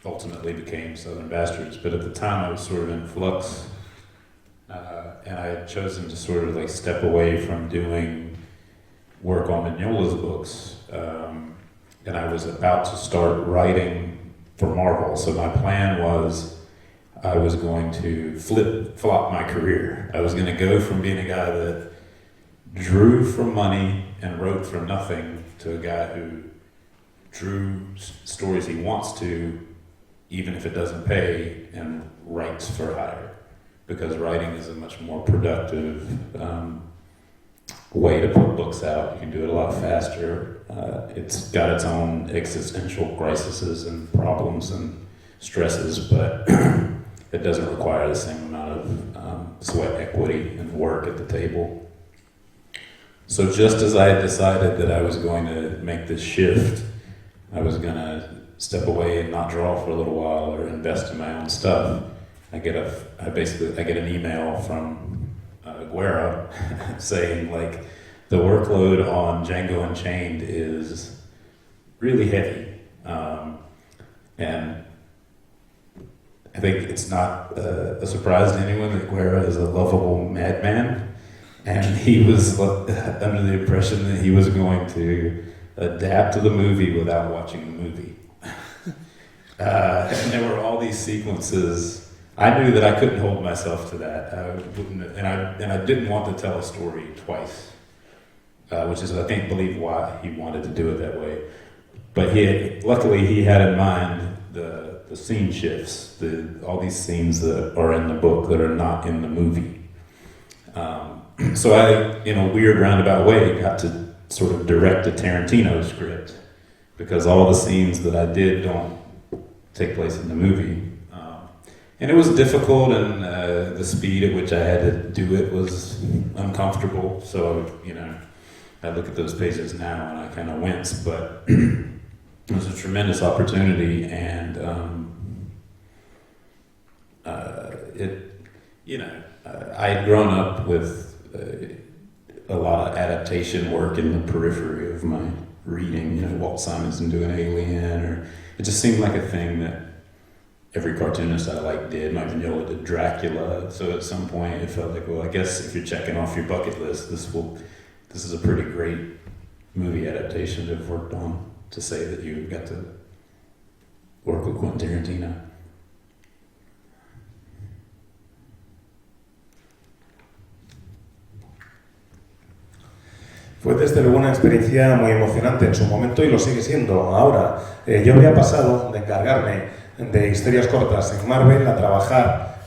ultimately became Southern Bastards. But at the time, I was sort of in flux, and I had chosen to sort of like step away from doing work on Mignola's books, and I was about to start writing for Marvel. So my plan was I was going to flip-flop my career. I was going to go from being a guy that drew for money and wrote for nothing to a guy who drew stories he wants to, even if it doesn't pay, and writes for hire. Because writing is a much more productive way to put books out. You can do it a lot faster. It's got its own existential crises and problems and stresses, but it doesn't require the same amount of sweat equity and work at the table. So just as I had decided that I was going to make this shift, I was going to step away and not draw for a little while or invest in my own stuff, I get an email from Guerra saying, like, the workload on Django Unchained is really heavy, and I think it's not a surprise to anyone that Guerra is a lovable madman, and he was under the impression that he was going to adapt to the movie without watching the movie. And there were all these sequences. I knew that I couldn't hold myself to that. I didn't want to tell a story twice, which is, I believe why he wanted to do it that way. But luckily he had in mind the scene shifts, all these scenes that are in the book that are not in the movie. So I, in a weird roundabout way, got to sort of direct a Tarantino script, because all the scenes that I did don't take place in the movie. And it was difficult, and the speed at which I had to do it was uncomfortable. So, I look at those pages now and I kind of wince, but it was a tremendous opportunity, and I had grown up with a lot of adaptation work in the periphery of my reading, Walt Simonson doing Alien, or it just seemed like a thing that every cartoonist I liked did. Mike Mignola did Dracula, so at some point it felt like, well, I guess if you're checking off your bucket list, this is a pretty great movie adaptation to have worked on, to say that you got to work with Quentin Tarantino. Fue desde luego una experiencia muy emocionante en su momento, y lo sigue siendo ahora. Yo había pasado de encargarme de historias cortas en Marvel a trabajar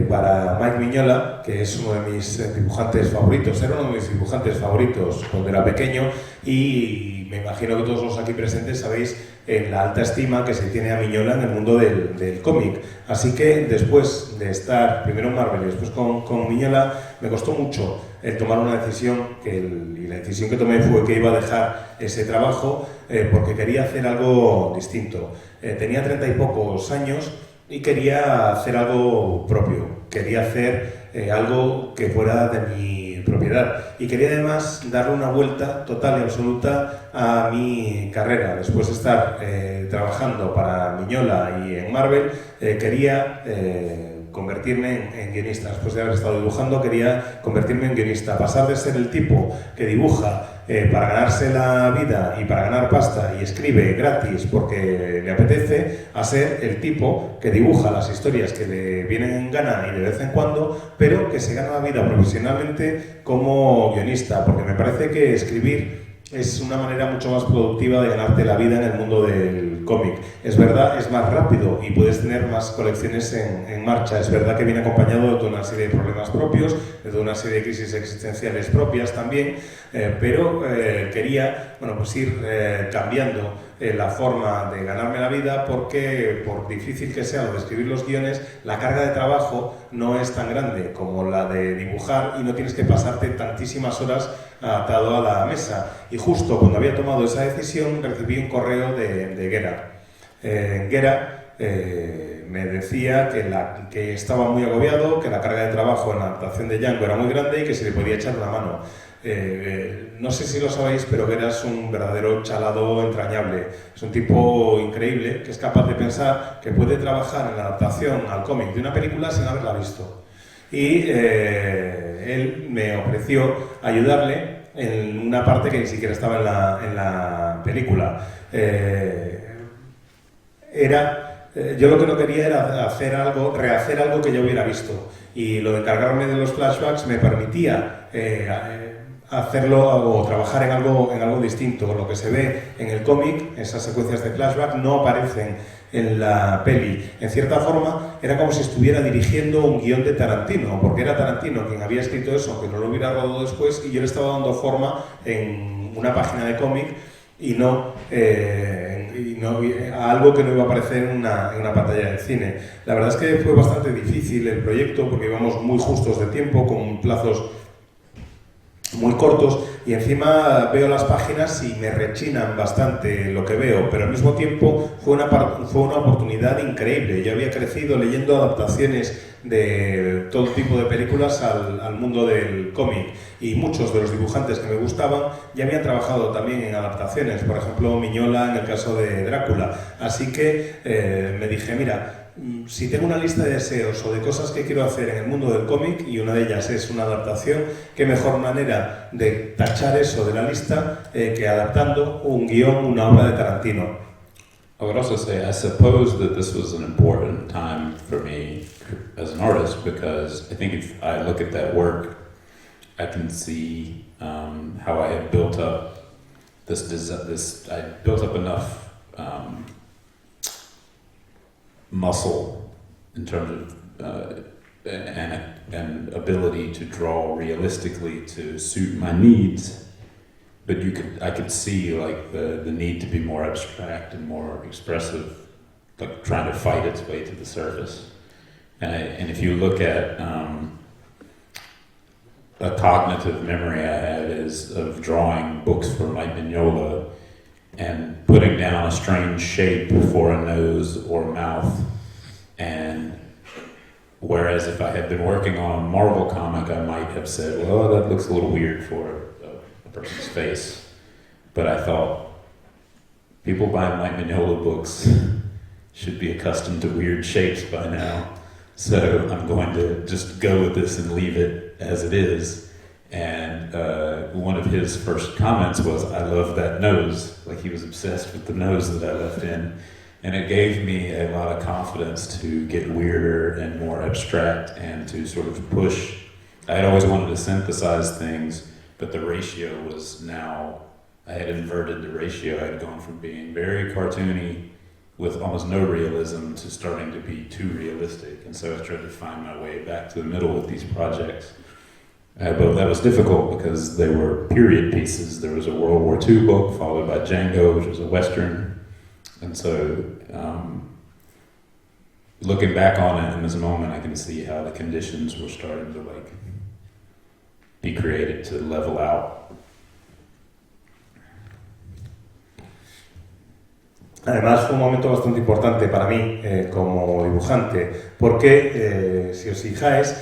para Mike Mignola, que es uno de mis dibujantes favoritos. Era uno de mis dibujantes favoritos cuando era pequeño, y me imagino que todos los aquí presentes sabéis la alta estima que se tiene a Mignola en el mundo del cómic. Así que después de estar primero en Marvel y después con Mignola, me costó mucho el tomar una decisión, y la decisión que tomé fue que iba a dejar ese trabajo porque quería hacer algo distinto. Tenía 30 y pocos años y quería hacer algo propio, quería hacer algo que fuera de mi propiedad, y quería además darle una vuelta total y absoluta a mi carrera. Después de estar trabajando para Mignola y en Marvel, quería convertirme en guionista. Después de haber estado dibujando, quería convertirme en guionista, pasar de ser el tipo que dibuja para ganarse la vida y para ganar pasta y escribe gratis porque le apetece, a ser el tipo que dibuja las historias que le vienen en gana y de vez en cuando, pero que se gana la vida profesionalmente como guionista, porque me parece que escribir es una manera mucho más productiva de ganarte la vida en el mundo del cómic. Es verdad, es más rápido y puedes tener más colecciones en marcha. Es verdad que viene acompañado de toda una serie de problemas propios, de toda una serie de crisis existenciales propias también, pero quería ir cambiando la forma de ganarme la vida porque, por difícil que sea lo de escribir los guiones, la carga de trabajo no es tan grande como la de dibujar y no tienes que pasarte tantísimas horas atado a la mesa. Y justo cuando había tomado esa decisión recibí un correo de Guerra. Guerra me decía que estaba muy agobiado, que la carga de trabajo en la adaptación de Django era muy grande y que se le podía echar una mano. No sé si lo sabéis, pero Guerra es un verdadero chalado entrañable. Es un tipo increíble que es capaz de pensar que puede trabajar en la adaptación al cómic de una película sin haberla visto. Y él me ofreció ayudarle en una parte que ni siquiera estaba en la película. Yo lo que no quería era rehacer algo que yo hubiera visto, y lo de encargarme de los flashbacks me permitía hacerlo o trabajar en algo distinto. Lo que se ve en el cómic, esas secuencias de flashback, no aparecen en la peli. En cierta forma era como si estuviera dirigiendo un guión de Tarantino, porque era Tarantino quien había escrito eso, aunque no lo hubiera rodado después, y yo le estaba dando forma en una página de cómic y no a algo que no iba a aparecer en una pantalla de cine. La verdad es que fue bastante difícil el proyecto porque íbamos muy justos de tiempo, con plazos muy cortos, y encima veo las páginas y me rechinan bastante lo que veo, pero al mismo tiempo fue una oportunidad increíble. Yo había crecido leyendo adaptaciones de todo tipo de películas al mundo del cómic, y muchos de los dibujantes que me gustaban ya habían trabajado también en adaptaciones, por ejemplo Miñola en el caso de Drácula. Así que me dije, mira, si tengo una lista de deseos o de cosas que quiero hacer en el mundo del cómic y una de ellas es una adaptación, qué mejor manera de tachar eso de la lista que adaptando un guión, una obra de Tarantino. I would also say, I suppose that this was an important time for me as an artist, because I think if I look at that work, I can see how I had built up I built up enough muscle in terms of and ability to draw realistically to suit my needs, but I could see like the need to be more abstract and more expressive, like trying to fight its way to the surface. And if you look at a cognitive memory I had is of drawing books for Mike Mignola and putting down a strange shape for a nose or mouth, and whereas if I had been working on a Marvel comic, I might have said, well, that looks a little weird for a person's face. But I thought, people buying Mike Mignola books should be accustomed to weird shapes by now. So I'm going to just go with this and leave it as it is. And one of his first comments was, I love that nose. Like, he was obsessed with the nose that I left in. And it gave me a lot of confidence to get weirder and more abstract and to sort of push. I had always wanted to synthesize things, but the ratio was now, I had inverted the ratio. I had gone from being very cartoony with almost no realism to starting to be too realistic. And so I tried to find my way back to the middle with these projects. But that was difficult because they were period pieces. There was a World War II book followed by Django, which was a Western. And so, looking back on it in this moment, I can see how the conditions were starting to be created to level out. Además fue un momento bastante importante para mí como dibujante, porque si os fijáis,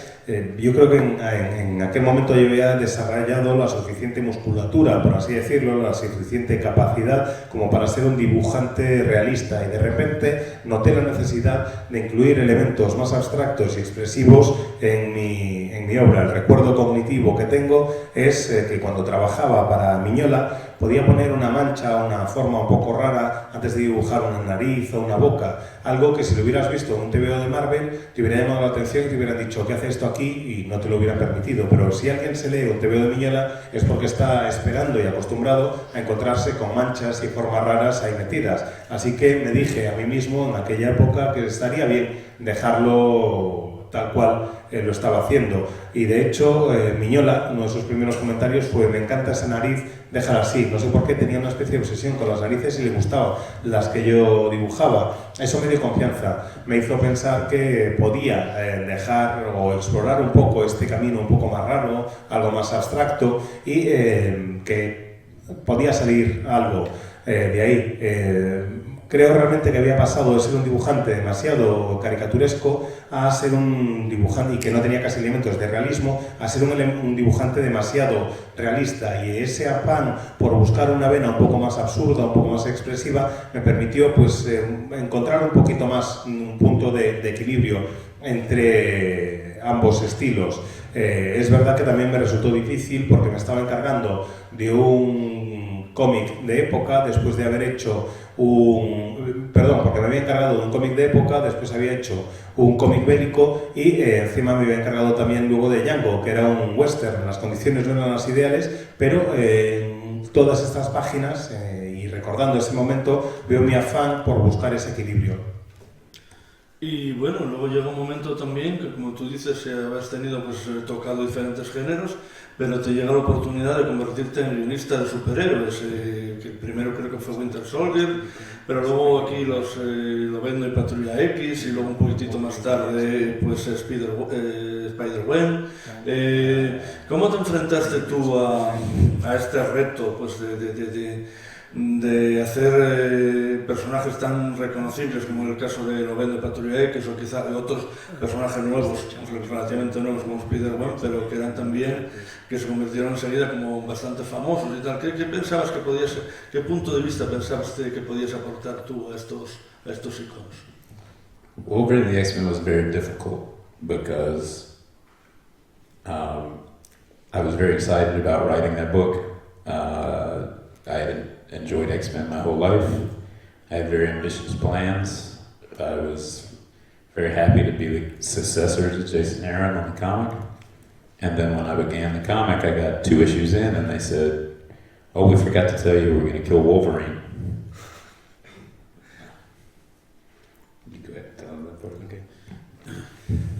yo creo que en aquel momento yo había desarrollado la suficiente musculatura, por así decirlo, la suficiente capacidad como para ser un dibujante realista, y de repente noté la necesidad de incluir elementos más abstractos y expresivos en mi obra. El recuerdo cognitivo que tengo es que cuando trabajaba para Miñola podía poner una mancha, una forma un poco rara antes de dibujar una nariz o una boca, algo que si lo hubieras visto en un TVO de Marvel te hubiera llamado la atención y te hubieran dicho ¿qué hace esto aquí? Y no te lo hubieran permitido. Pero si alguien se lee un TVO de Miñola es porque está esperando y acostumbrado a encontrarse con manchas y formas raras ahí metidas. Así que me dije a mí mismo en aquella época que estaría bien dejarlo tal cual lo estaba haciendo. Y de hecho, Miñola, uno de sus primeros comentarios fue: me encanta esa nariz, déjala así. No sé por qué tenía una especie de obsesión con las narices y le gustaban las que yo dibujaba. Eso me dio confianza, me hizo pensar que podía dejar o explorar un poco este camino un poco más raro, algo más abstracto, y que podía salir algo de ahí. Creo realmente que había pasado de ser un dibujante demasiado caricaturesco a ser un dibujante, y que no tenía casi elementos de realismo, a ser un dibujante demasiado realista, y ese afán por buscar una vena un poco más absurda, un poco más expresiva, me permitió pues encontrar un poquito más un punto de equilibrio entre ambos estilos. Es verdad que también me resultó difícil porque me estaba encargando de un cómic de época después de haber hecho porque me había encargado de un cómic de época, después había hecho un cómic bélico y encima me había encargado también luego de Django, que era un western. Las condiciones no eran las ideales, pero todas estas páginas y recordando ese momento veo mi afán por buscar ese equilibrio. Y bueno, luego llega un momento también que, como tú dices, has tenido pues tocado diferentes géneros, pero te llega la oportunidad de convertirte en guionista de superhéroes, que primero creo que fue Winter Soldier, pero luego aquí Lobezno y Patrulla X, y luego un poquitito más tarde pues Spider-Gwen. ¿Cómo te enfrentaste tú a este reto pues de hacer personajes tan reconocibles como en el caso de Lobezno y Patrulla X, o quizá de otros personajes nuevos, relativamente nuevos como Spider-Man, pero que eran también, que se convirtieron enseguida como bastante famosos y tal? ¿Qué pensabas que podías, qué punto de vista pensabas que podías aportar tú a estos iconos? Well, really, the X-Men was very difficult because I was very excited about writing that book. I had enjoyed X-Men my whole life. I had very ambitious plans. I was very happy to be the successor to Jason Aaron on the comic. And then when I began the comic, I got 2 issues in and they said, "Oh, we forgot to tell you we're going to kill Wolverine."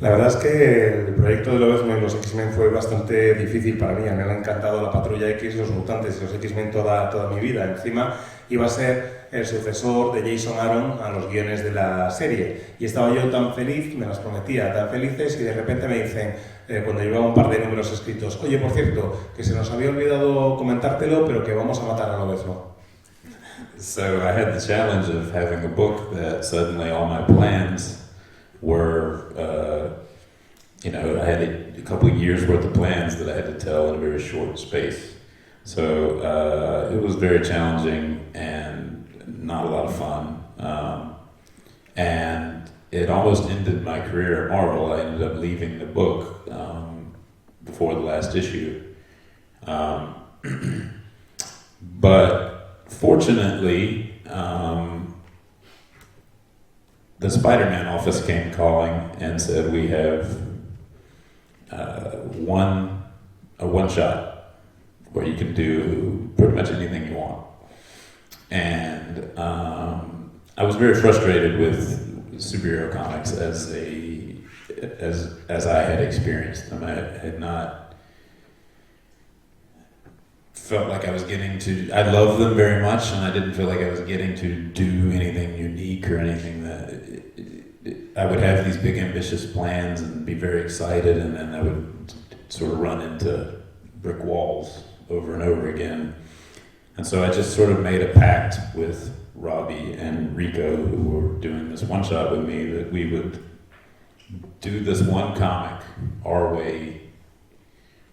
La verdad es que el proyecto de Lobezno y los X-Men fue bastante difícil para mí. A mí me han encantado la Patrulla X, los mutantes y los X-Men toda mi vida. Encima iba a ser el sucesor de Jason Aaron a los guiones de la serie. Y estaba yo tan feliz, me las prometía, tan felices, y de repente me dicen, cuando llevaba un par de números escritos: "Oye, por cierto, que se nos había olvidado comentártelo, pero que vamos a matar a Lobezno." So I had the challenge of having a book that suddenly all my plans were, I had a couple of years worth of plans that I had to tell in a very short space. So it was very challenging and not a lot of fun. And it almost ended my career at Marvel. I ended up leaving the book before the last issue. But fortunately, the Spider-Man office came calling and said, "We have a one-shot where you can do pretty much anything you want." And I was very frustrated with superhero comics as I had experienced them. I had not felt like I was I love them very much, and I didn't feel like I was getting to do anything unique or anything that I would have these big ambitious plans and be very excited, and then I would sort of run into brick walls over and over again. And so I just sort of made a pact with Robbie and Rico, who were doing this one shot with me, that we would do this one comic our way,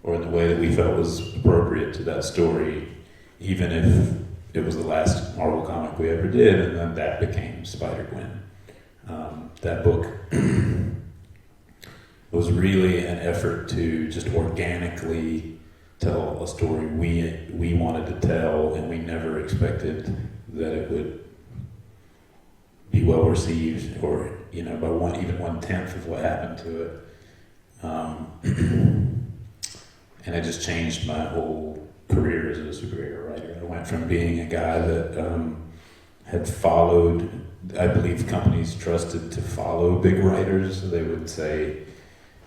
or in the way that we felt was appropriate to that story, even if it was the last Marvel comic we ever did. And then that became Spider-Gwen. That book was really an effort to just organically tell a story we wanted to tell, and we never expected that it would be well received, or by even 1/10 of what happened to it. And it just changed my whole career as a superhero writer. I went from being a guy that had followed, I believe companies trusted to follow big writers. So they would say,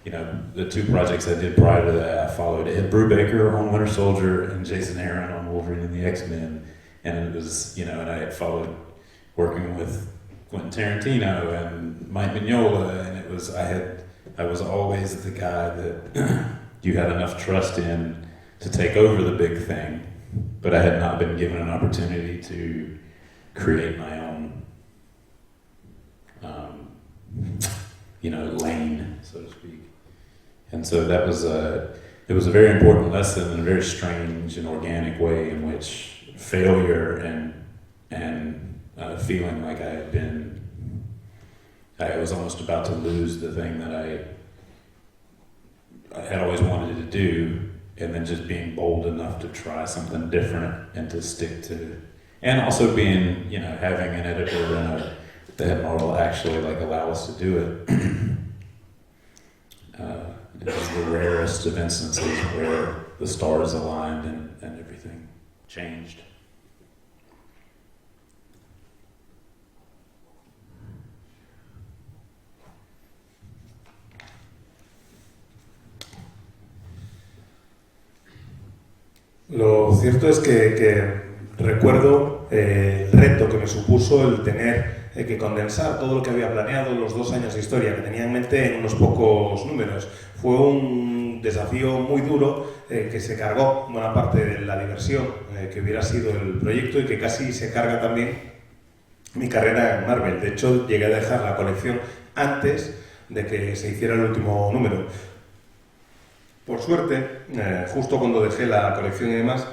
you know, the 2 projects I did prior to that, I followed Ed Brubaker on Winter Soldier and Jason Aaron on Wolverine and the X-Men. And it was, you know, and I had followed working with Quentin Tarantino and Mike Mignola, and it was, I was always the guy that you had enough trust in to take over the big thing, but I had not been given an opportunity to create my own, you know, lane, so to speak. And so that was it was a very important lesson in a very strange and organic way in which failure and feeling like I was almost about to lose the thing that I had always wanted to do, and then just being bold enough to try something different and to stick to, and also being, you know, having an editor that will actually like allow us to do it. It was the rarest of instances where the stars aligned and everything changed. Lo cierto es que recuerdo el reto que me supuso el tener que condensar todo lo que había planeado, los 2 años de historia que tenía en mente, en unos pocos números. Fue un desafío muy duro que se cargó buena parte de la diversión que hubiera sido el proyecto y que casi se carga también mi carrera en Marvel. De hecho, llegué a dejar la colección antes de que se hiciera el último número. Por suerte, justo cuando dejé la colección y demás,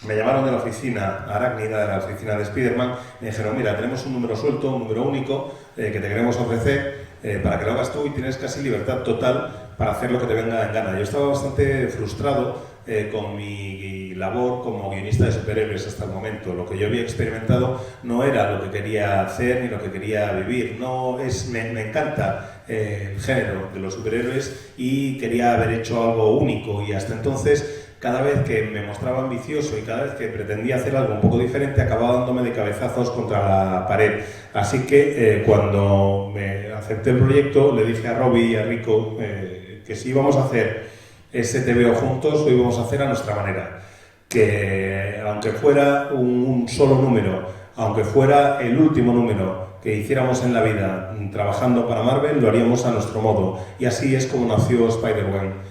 me llamaron de la oficina arácnida, de la oficina de Spider-Man, me dijeron, mira, tenemos un número suelto, un número único, que te queremos ofrecer para que lo hagas tú y tienes casi libertad total para hacer lo que te venga en gana. Yo estaba bastante frustrado con mi labor como guionista de superhéroes hasta el momento. Lo que yo había experimentado no era lo que quería hacer ni lo que quería vivir. Me encanta el género de los superhéroes y quería haber hecho algo único, y hasta entonces cada vez que me mostraba ambicioso y cada vez que pretendía hacer algo un poco diferente, acababa dándome de cabezazos contra la pared. Así que cuando me acepté el proyecto, le dije a Robbie y a Rico que si íbamos a hacer ese TVO juntos, lo íbamos a hacer a nuestra manera. Que aunque fuera un solo número, aunque fuera el último número que hiciéramos en la vida trabajando para Marvel, lo haríamos a nuestro modo. Y así es como nació Spider-Man.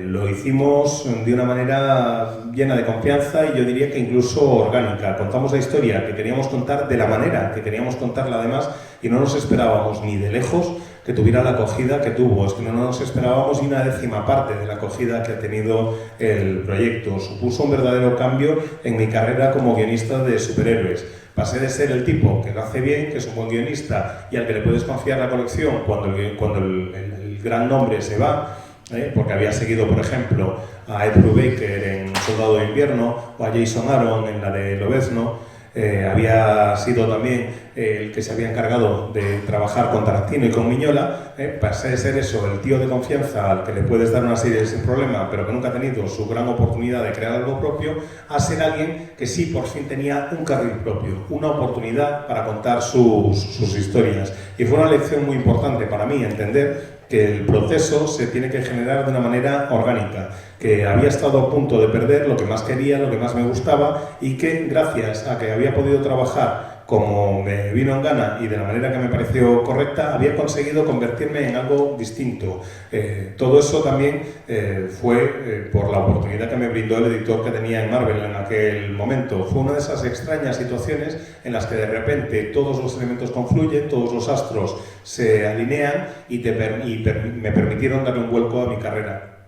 Lo hicimos de una manera llena de confianza y yo diría que incluso orgánica. Contamos la historia que queríamos contar de la manera que queríamos contarla además, y no nos esperábamos ni de lejos que tuviera la acogida que tuvo. Es que no nos esperábamos ni una 10ª parte de la acogida que ha tenido el proyecto. Supuso un verdadero cambio en mi carrera como guionista de superhéroes. Pasé de ser el tipo que lo hace bien, que es un buen guionista y al que le puedes confiar la colección cuando el gran nombre se va, porque había seguido, por ejemplo, a Ed Brubaker en Soldado de Invierno o a Jason Aaron en la de Lobezno. Había sido también el que se había encargado de trabajar con Tarantino y con Mignola. Pasé de ser eso, el tío de confianza al que le puedes dar una serie sin problema, pero que nunca ha tenido su gran oportunidad de crear algo propio, a ser alguien que sí por fin tenía un carril propio, una oportunidad para contar sus historias. Y fue una lección muy importante para mí entender que el proceso se tiene que generar de una manera orgánica, que había estado a punto de perder lo que más quería, lo que más me gustaba, y que gracias a que había podido trabajar como me vino en gana y de la manera que me pareció correcta, había conseguido convertirme en algo distinto. Todo eso también fue por la oportunidad que me brindó el editor que tenía en Marvel en aquel momento. Fue una de esas extrañas situaciones en las que de repente todos los elementos confluyen, todos los astros se alinean y me permitieron darle un vuelco a mi carrera.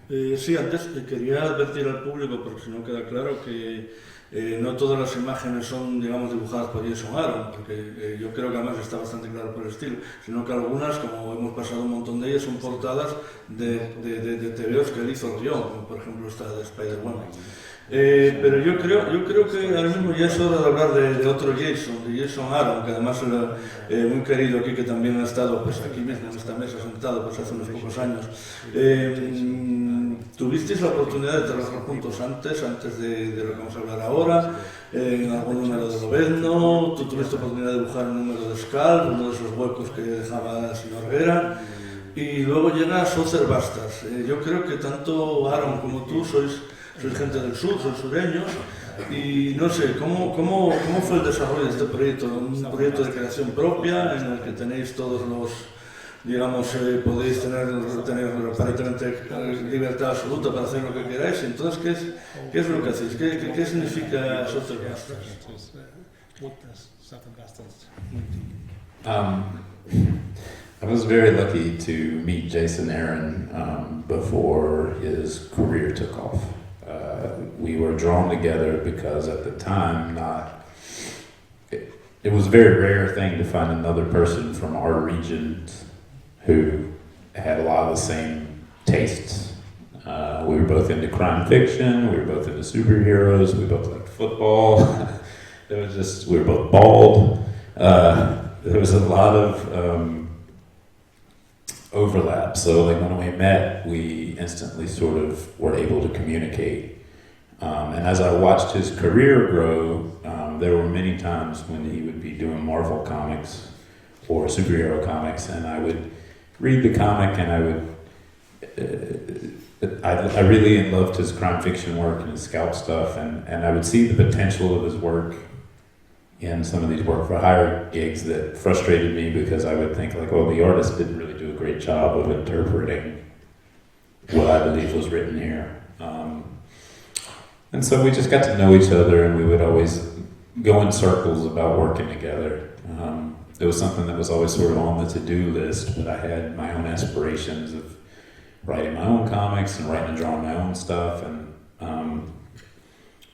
Sí, antes quería advertir al público, porque si no queda claro, que no todas las imágenes son, digamos, dibujadas por Jason Aaron, porque yo creo que además está bastante claro por el estilo, sino que algunas, como hemos pasado un montón de ellas, son portadas de TVOs que él hizo el guión, como por ejemplo esta de Spider-Man. Pero yo creo que ahora mismo ya es hora de hablar de otro Jason, de Jason Aaron, que además era muy querido aquí, que también ha estado pues aquí mismo en esta mesa sentado pues hace unos pocos años. ¿tuvisteis la oportunidad de trabajar juntos antes de lo que vamos a hablar ahora? En algún número de Lobezno, tú tuviste la oportunidad de dibujar un número de Scalp, uno de esos huecos que dejaba el señor Vera, y luego llega Southern Bastards. Yo creo que tanto Aaron como tú sois gente del sur, sois sureños, y no sé, ¿cómo fue el desarrollo de este proyecto? Un proyecto de creación propia en el que tenéis todos los, digamos, podéis tener aparentemente libertad absoluta para hacer lo que queráis. Entonces, ¿qué es lo que hacéis? ¿Qué significa Southern Bastards? I was very lucky to meet Jason Aaron before his career took off. We were drawn together because at the time, it was a very rare thing to find another person from our region who had a lot of the same tastes. We were both into crime fiction, we were both into superheroes, we both liked football. We were both bald. There was a lot of overlap. So like when we met, we instantly sort of were able to communicate. And as I watched his career grow, there were many times when he would be doing Marvel comics or superhero comics, and I would read the comic and I really loved his crime fiction work and his Scalp stuff, and I would see the potential of his work in some of these work for hire gigs that frustrated me because I would think like, well, the artist didn't really do a great job of interpreting what I believe was written here. And so we just got to know each other, and we would always go in circles about working together. It was something that was always sort of on the to-do list, but I had my own aspirations of writing my own comics and writing and drawing my own stuff, and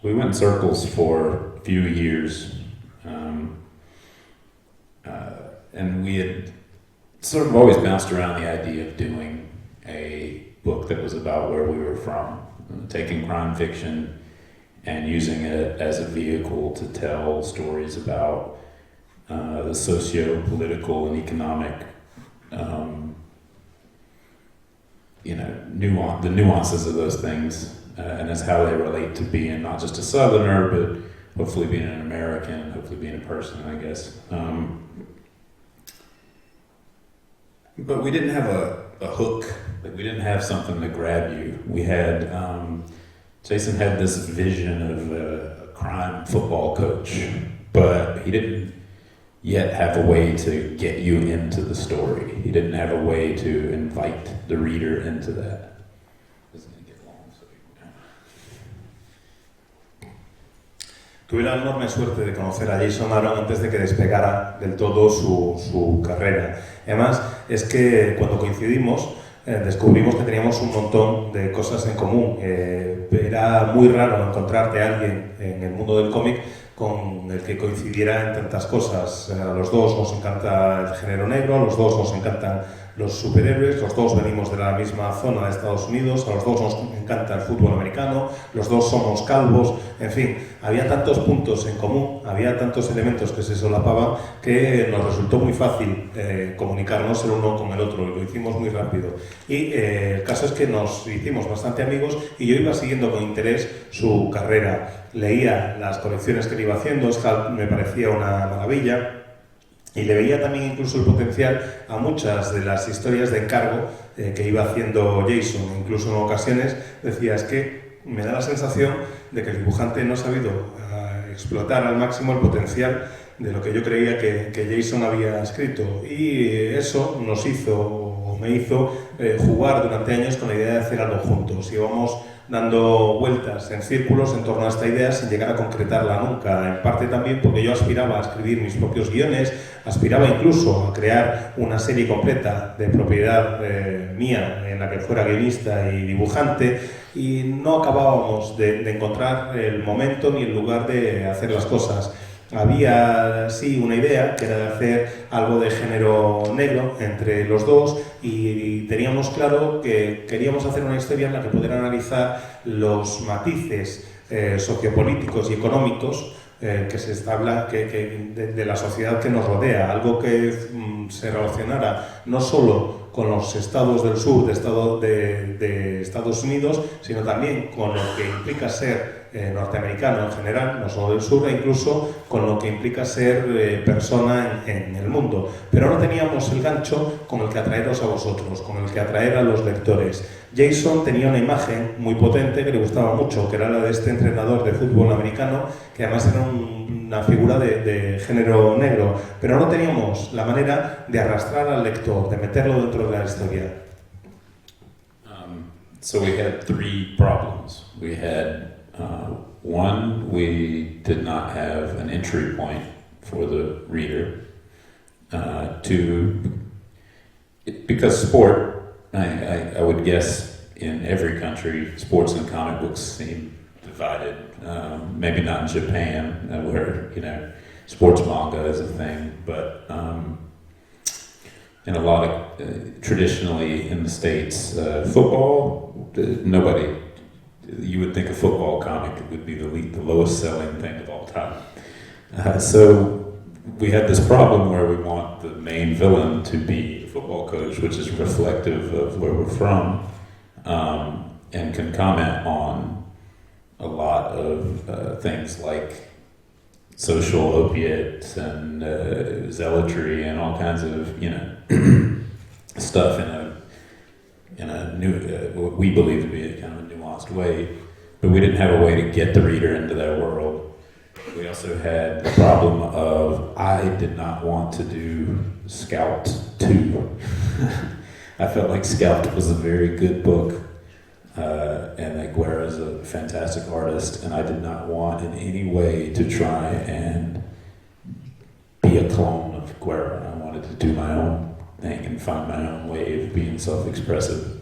we went in circles for a few years. And we had sort of always bounced around the idea of doing a book that was about where we were from, taking crime fiction and using it as a vehicle to tell stories about the socio-political and economic, the nuances of those things, and as how they relate to being not just a Southerner, but hopefully being an American, hopefully being a person, I guess. But we didn't have a hook. Like we didn't have something to grab you. We had, Jason had this vision of a crime football coach, but he didn't yet have a way to get you into the story. He didn't have a way to invite the reader into that. Tuve la enorme suerte de conocer a Jason Aaron antes de que despegara del todo su carrera. Además, es que cuando coincidimos descubrimos que teníamos un montón de cosas en común. Era muy raro encontrarte a alguien en el mundo del cómic con el que coincidiera en tantas cosas. A los dos nos encanta el género negro, a los dos nos encantan los superhéroes, los dos venimos de la misma zona de Estados Unidos, a los dos nos encanta el fútbol americano, los dos somos calvos, en fin, había tantos puntos en común, había tantos elementos que se solapaban que nos resultó muy fácil comunicarnos el uno con el otro, y lo hicimos muy rápido. Y el caso es que nos hicimos bastante amigos y yo iba siguiendo con interés su carrera, leía las colecciones que él iba haciendo, Scalp me parecía una maravilla. Y le veía también incluso el potencial a muchas de las historias de encargo que iba haciendo Jason. Incluso en ocasiones decía, es que me da la sensación de que el dibujante no ha sabido explotar al máximo el potencial de lo que yo creía que Jason había escrito. Y eso nos hizo, o me hizo, jugar durante años con la idea de hacer algo juntos. Íbamos dando vueltas en círculos en torno a esta idea sin llegar a concretarla nunca, en parte también porque yo aspiraba a escribir mis propios guiones, aspiraba incluso a crear una serie completa de propiedad mía en la que fuera guionista y dibujante, y no acabábamos de encontrar el momento ni el lugar de hacer las cosas. Había, sí, una idea que era de hacer algo de género negro entre los dos y teníamos claro que queríamos hacer una historia en la que poder analizar los matices sociopolíticos y económicos que se habla de la sociedad que nos rodea, algo que se relacionara no solo con los estados del sur de Estados Unidos, sino también con lo que implica ser norteamericano en general, no solo del sur, e incluso con lo que implica ser persona en el mundo. Pero no teníamos el gancho con el que atraeros a vosotros, con el que atraer a los lectores. Jason tenía una imagen muy potente que le gustaba mucho, que era la de este entrenador de fútbol americano, que además era una figura de género negro, pero no teníamos la manera de arrastrar al lector, de meterlo dentro de la historia. So we had three problems. We had one, we did not have an entry point for the reader. Two, because sport, I would guess in every country, sports and comic books seem divided. Maybe not in Japan, where sports manga is a thing, but in a lot of traditionally in the States, football. Nobody. You would think a football comic would be the lowest selling thing of all time. So we had this problem where we want the main villain to be a football coach, which is reflective of where we're from, and can comment on a lot of things like social opiates and zealotry and all kinds of stuff in a new, what we believe to be a kind of a nuanced way, but we didn't have a way to get the reader into their world. We also had the problem of I did not want to do Scalped 2. I felt like Scalped was a very good book, and that Guerra is a fantastic artist, and I did not want in any way to try and be a clone of Guerra. I wanted to do my own thing and find my own way of being self-expressive.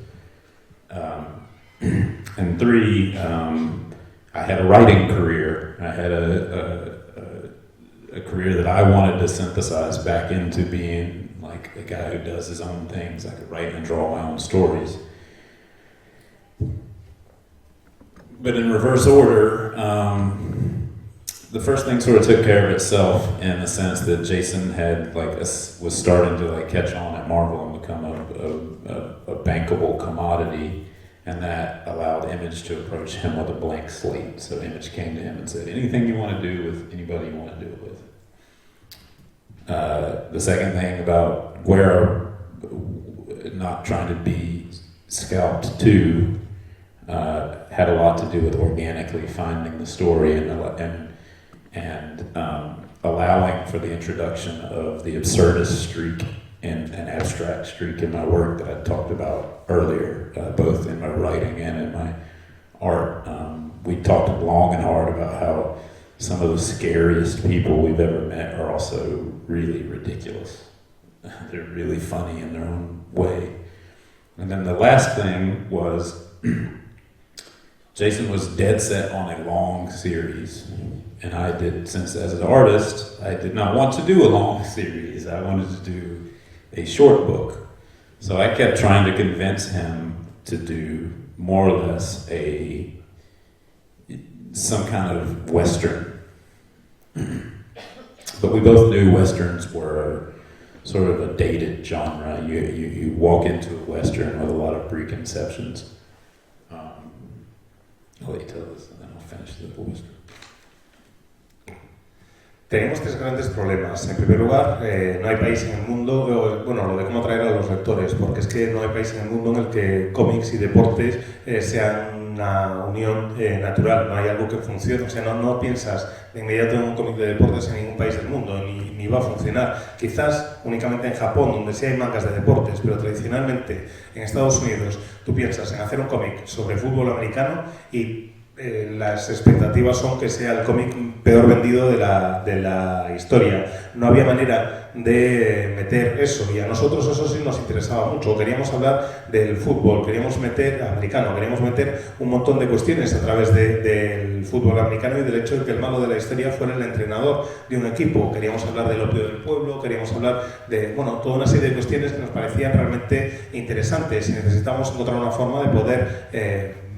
And three, I had a writing career. I had a career that I wanted to synthesize back into being like a guy who does his own things. I could write and draw my own stories. But in reverse order, the first thing sort of took care of itself in the sense that Jason had was starting to catch on at Marvel and become a bankable commodity, and that allowed Image to approach him with a blank slate. So Image came to him and said, anything you want to do with anybody you want to do it with. The second thing about Guerra not trying to be Scalped 2 had a lot to do with organically finding the story and allowing for the introduction of the absurdist streak and an abstract streak in my work that I talked about earlier, both in my writing and in my art. We talked long and hard about how some of the scariest people we've ever met are also really ridiculous. They're really funny in their own way. And then the last thing was Jason was dead set on a long series. And I did, since as an artist, I did not want to do a long series. I wanted to do a short book. So I kept trying to convince him to do more or less some kind of Western. But we both knew Westerns were sort of a dated genre. You walk into a Western with a lot of preconceptions. I'll let you tell this and then I'll finish the Western. Tenemos tres grandes problemas. En primer lugar, no hay país en el mundo, lo de cómo atraer a los lectores, porque es que no hay país en el mundo en el que cómics y deportes sean una unión natural, no hay algo que funcione, o sea, no piensas de inmediato en un cómic de deportes en ningún país del mundo, ni va a funcionar. Quizás únicamente en Japón, donde sí hay mangas de deportes, pero tradicionalmente en Estados Unidos tú piensas en hacer un cómic sobre fútbol americano y las expectativas son que sea el cómic peor vendido de la historia. No había manera de meter eso, y a nosotros eso sí nos interesaba mucho. Queríamos hablar del fútbol, queríamos meter americano, queríamos meter un montón de cuestiones a través del fútbol americano y del hecho de que el malo de la historia fuera el entrenador de un equipo. Queríamos hablar del opio del pueblo, queríamos hablar de toda una serie de cuestiones que nos parecían realmente interesantes, y necesitábamos encontrar una forma de poder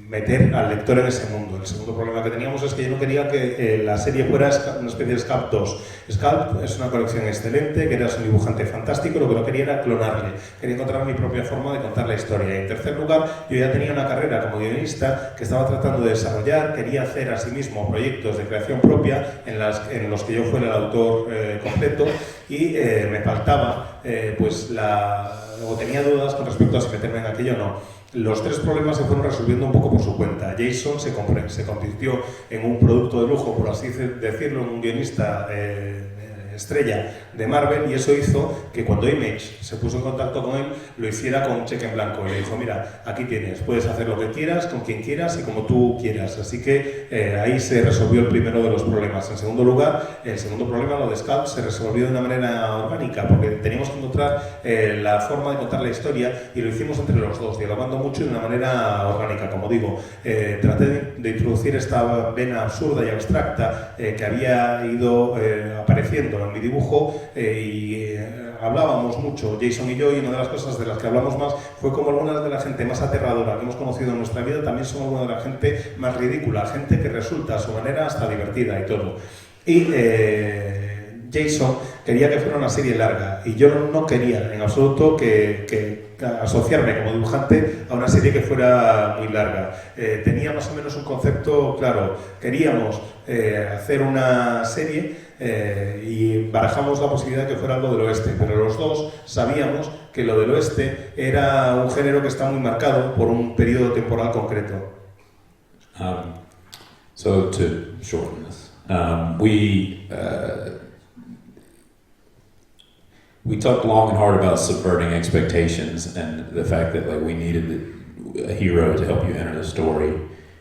meter al lector en ese mundo. El segundo problema que teníamos es que yo no quería que la serie fuera una especie de Scalp 2. Scalp es una colección excelente, que eras un dibujante fantástico, lo que no quería era clonarle. Quería encontrar mi propia forma de contar la historia. Y en tercer lugar, yo ya tenía una carrera como guionista que estaba tratando de desarrollar, quería hacer asimismo proyectos de creación propia en los que yo fuera el autor completo y me faltaba, o tenía dudas con respecto a si meterme en aquello o no. Los tres problemas se fueron resolviendo un poco por su cuenta. Jason se convirtió en un producto de lujo, por así decirlo, en un guionista estrella de Marvel, y eso hizo que cuando Image se puso en contacto con él, lo hiciera con un cheque en blanco y le dijo: mira, aquí tienes, puedes hacer lo que quieras, con quien quieras y como tú quieras. Así que ahí se resolvió el primero de los problemas. En segundo lugar, el segundo problema, lo de Scalp, se resolvió de una manera orgánica, porque teníamos que encontrar la forma de contar la historia, y lo hicimos entre los dos, dialogando mucho y de una manera orgánica. Como digo, traté de introducir esta vena absurda y abstracta que había ido apareciendo en mi dibujo, y hablábamos mucho, Jason y yo, y una de las cosas de las que hablamos más fue como algunas de la gente más aterradora que hemos conocido en nuestra vida también son alguna de la gente más ridícula, gente que resulta a su manera hasta divertida y todo. Y Jason quería que fuera una serie larga, y yo no quería en absoluto que asociarme como dibujante a una serie que fuera muy larga. Tenía más o menos un concepto claro. Queríamos hacer una serie y barajamos la posibilidad de que fuera algo del oeste, pero los dos sabíamos que lo del oeste era un género que está muy marcado por un periodo temporal concreto. So to shorten this, we talked long and hard about subverting expectations and the fact that we needed a hero to help you enter the story.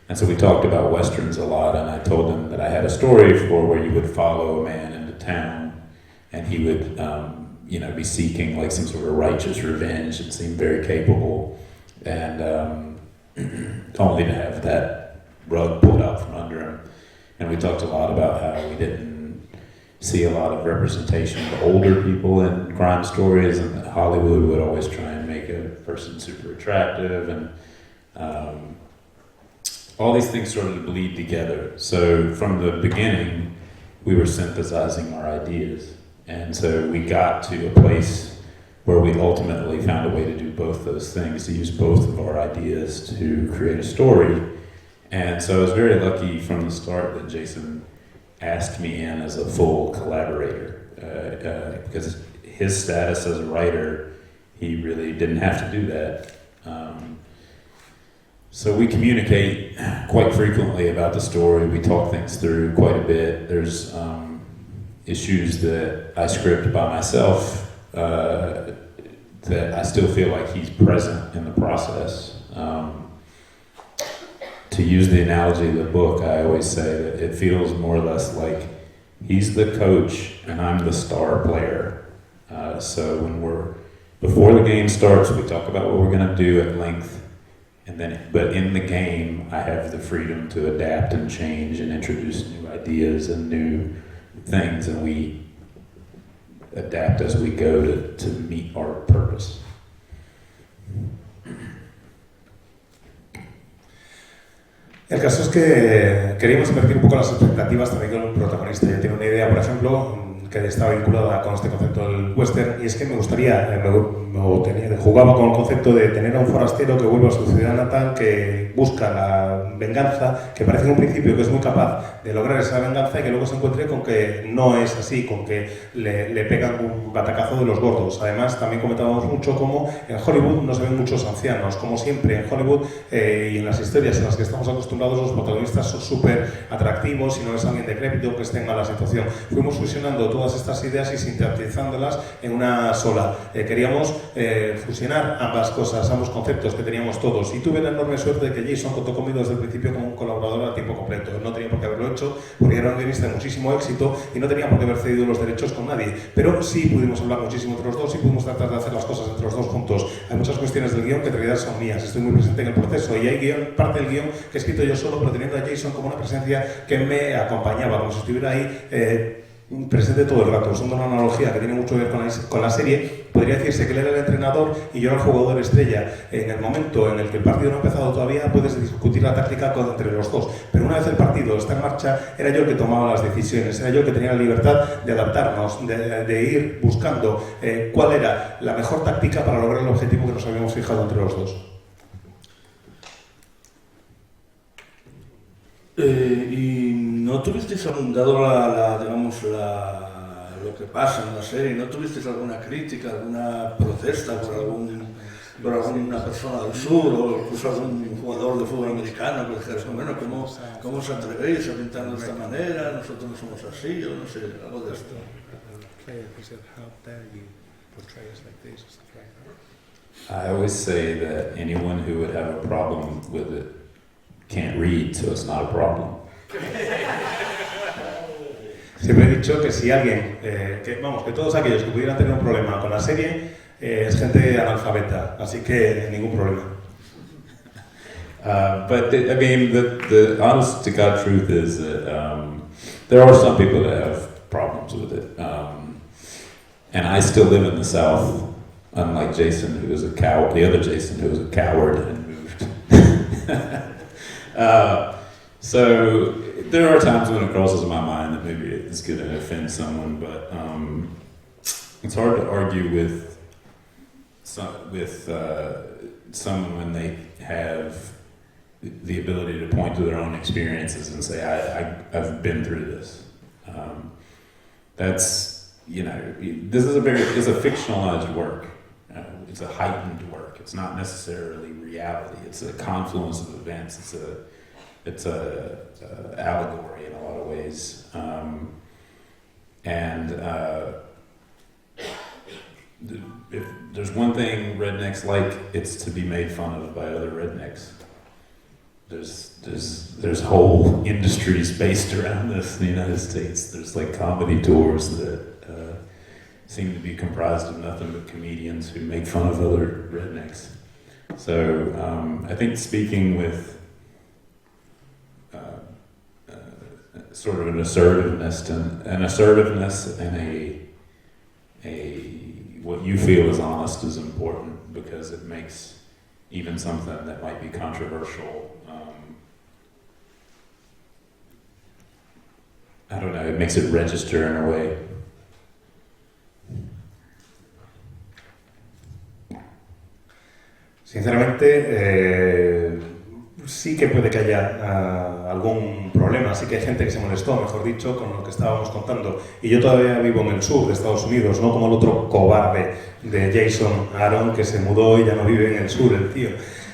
And so we talked about Westerns a lot, and I told him that I had a story for where you would follow a man into town, and he would, be seeking some sort of righteous revenge and seem very capable, and only to have that rug pulled out from under him. And we talked a lot about how we didn't see a lot of representation of older people in crime stories, and that Hollywood would always try and make a person super attractive, and all these things started to bleed together. So from the beginning, we were synthesizing our ideas. And so we got to a place where we ultimately found a way to do both those things, to use both of our ideas to create a story. And so I was very lucky from the start that Jason asked me in as a full collaborator, because his status as a writer, he really didn't have to do that. So we communicate quite frequently about the story. We talk things through quite a bit. There's issues that I script by myself that I still feel like he's present in the process. To use the analogy of the book, I always say that it feels more or less like he's the coach and I'm the star player. So before the game starts, we talk about what we're going to do at length. But in the game, I have the freedom to adapt and change and introduce new ideas and new things, and we adapt as we go to meet our purpose. El caso es que queríamos invertir un poco las expectativas también con un protagonista. Yo tengo una idea, por ejemplo, que estaba vinculada con este concepto del western, y es que me gustaría, jugaba con el concepto de tener a un forastero que vuelve a su ciudad natal, que busca la venganza, que parece en un principio que es muy capaz de lograr esa venganza, y que luego se encuentre con que no es así, con que le pegan un batacazo de los gordos. Además, también comentábamos mucho cómo en Hollywood no se ven muchos ancianos. Como siempre en Hollywood y en las historias en las que estamos acostumbrados, los protagonistas son súper atractivos y no es alguien decrépito que esté en mala situación. Fuimos fusionando todas estas ideas y sintetizándolas en una sola. Queríamos fusionar ambas cosas, ambos conceptos que teníamos todos, y tuve la enorme suerte de que Jason contó conmigo desde el principio como un colaborador a tiempo completo. Él no tenía por qué haberlo hecho porque era un guionista de muchísimo éxito y no tenía por qué haber cedido los derechos con nadie, pero sí pudimos hablar muchísimo entre los dos y pudimos tratar de hacer las cosas entre los dos juntos. Hay muchas cuestiones del guión que en realidad son mías, estoy muy presente en el proceso, y hay parte del guión que he escrito yo solo, pero teniendo a Jason como una presencia que me acompañaba, como si estuviera ahí presente todo el rato. Usando una analogía que tiene mucho que ver con la serie, podría decirse que él era el entrenador y yo era el jugador estrella. En el momento en el que el partido no ha empezado todavía, puedes discutir la táctica entre los dos. Pero una vez el partido está en marcha, era yo el que tomaba las decisiones, era yo el que tenía la libertad de adaptarnos, de ir buscando cuál era la mejor táctica para lograr el objetivo que nos habíamos fijado entre los dos. ¿Y no tuvisteis dado lo que pasa en la serie, no tuvisteis alguna crítica, alguna protesta por alguna persona del sur o incluso algún jugador de fútbol americano que dijera, bueno, ¿cómo os atrevéis a pintar de esta manera? Nosotros no somos así, o no sé, algo de esto? I always say that anyone who would have a problem with it can't read, so it's not a problem. Siempre he dicho que si alguien, que todos aquellos que pudieran tener un problema con la serie es gente analfabeta, así que ningún problema. But the honest to God truth is that there are some people that have problems with it, and I still live in the South, unlike Jason, who was a coward. The other Jason, who was a coward and moved. So there are times when it crosses my mind that maybe it's going to offend someone, but it's hard to argue with someone when they have the ability to point to their own experiences and say, I've been through this. That's, this is it's a fictionalized work. It's a heightened work. It's not necessarily reality. It's a confluence of events. It's a allegory in a lot of ways, if there's one thing rednecks like, it's to be made fun of by other rednecks. There's whole industries based around this in the United States. There's like comedy tours that seem to be comprised of nothing but comedians who make fun of other rednecks. So I think speaking with sort of an assertiveness and a what you feel is honest is important, because it makes even something that might be controversial, I don't know, it makes it register in a way. Sinceramente, sí que puede que haya algún problema, sí que hay gente que se molestó, mejor dicho, con lo que estábamos contando. Y yo todavía vivo en el sur de Estados Unidos, no como el otro cobarde de Jason Aaron, que se mudó y ya no vive en el sur, el tío.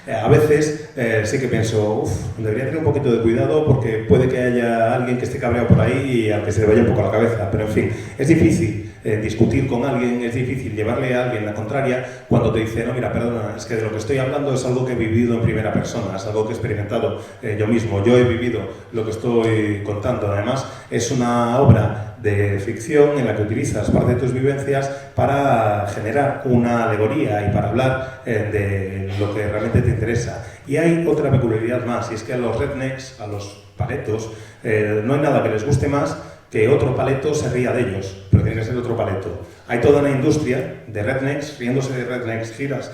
A veces sí que pienso, debería tener un poquito de cuidado porque puede que haya alguien que esté cabreado por ahí y al que se le vaya un poco la cabeza. Pero en fin, es difícil discutir con alguien, es difícil llevarle a alguien la contraria cuando te dice, no, mira, perdona, es que de lo que estoy hablando es algo que he vivido en primera persona, es algo que he experimentado yo mismo, yo he vivido lo que estoy contando. Además, es una obra de ficción en la que utilizas parte de tus vivencias para generar una alegoría y para hablar de lo que realmente te interesa. Y hay otra peculiaridad más, y es que a los rednecks, a los paletos, no hay nada que les guste más que otro paleto se ría de ellos, pero tiene que ser otro paleto. Hay toda una industria de rednecks, riéndose de rednecks, giras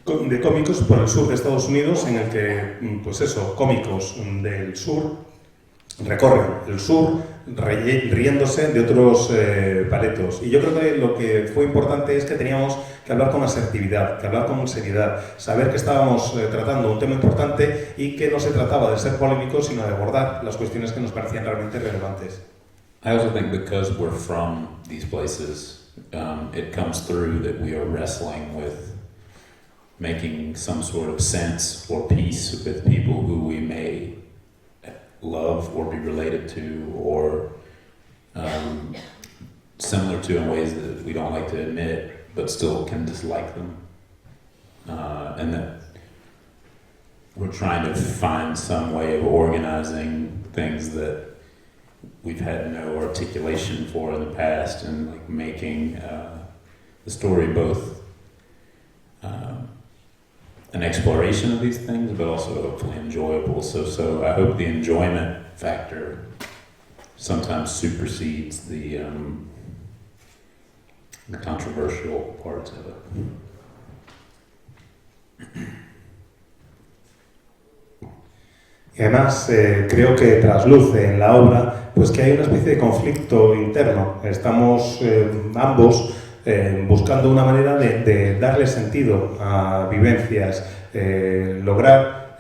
de cómicos por el sur de Estados Unidos, en el que, pues eso, cómicos del sur recorren el sur riéndose de otros paletos. Y yo creo que lo que fue importante es que teníamos que hablar con asertividad, que hablar con seriedad, saber que estábamos tratando un tema importante y que no se trataba de ser polémicos, sino de abordar las cuestiones que nos parecían realmente relevantes. I also think because we're from these places, it comes through that we are wrestling with making some sort of sense or peace with people who we may love or be related to, or similar to in ways that we don't like to admit, but still can dislike them. And that we're trying to find some way of organizing things that we've had no articulation for in the past, and like making the story both an exploration of these things, but also hopefully enjoyable. So I hope the enjoyment factor sometimes supersedes the controversial parts of it. Y además creo que trasluce en la obra pues que hay una especie de conflicto interno. Estamos ambos buscando una manera de darle sentido a vivencias, lograr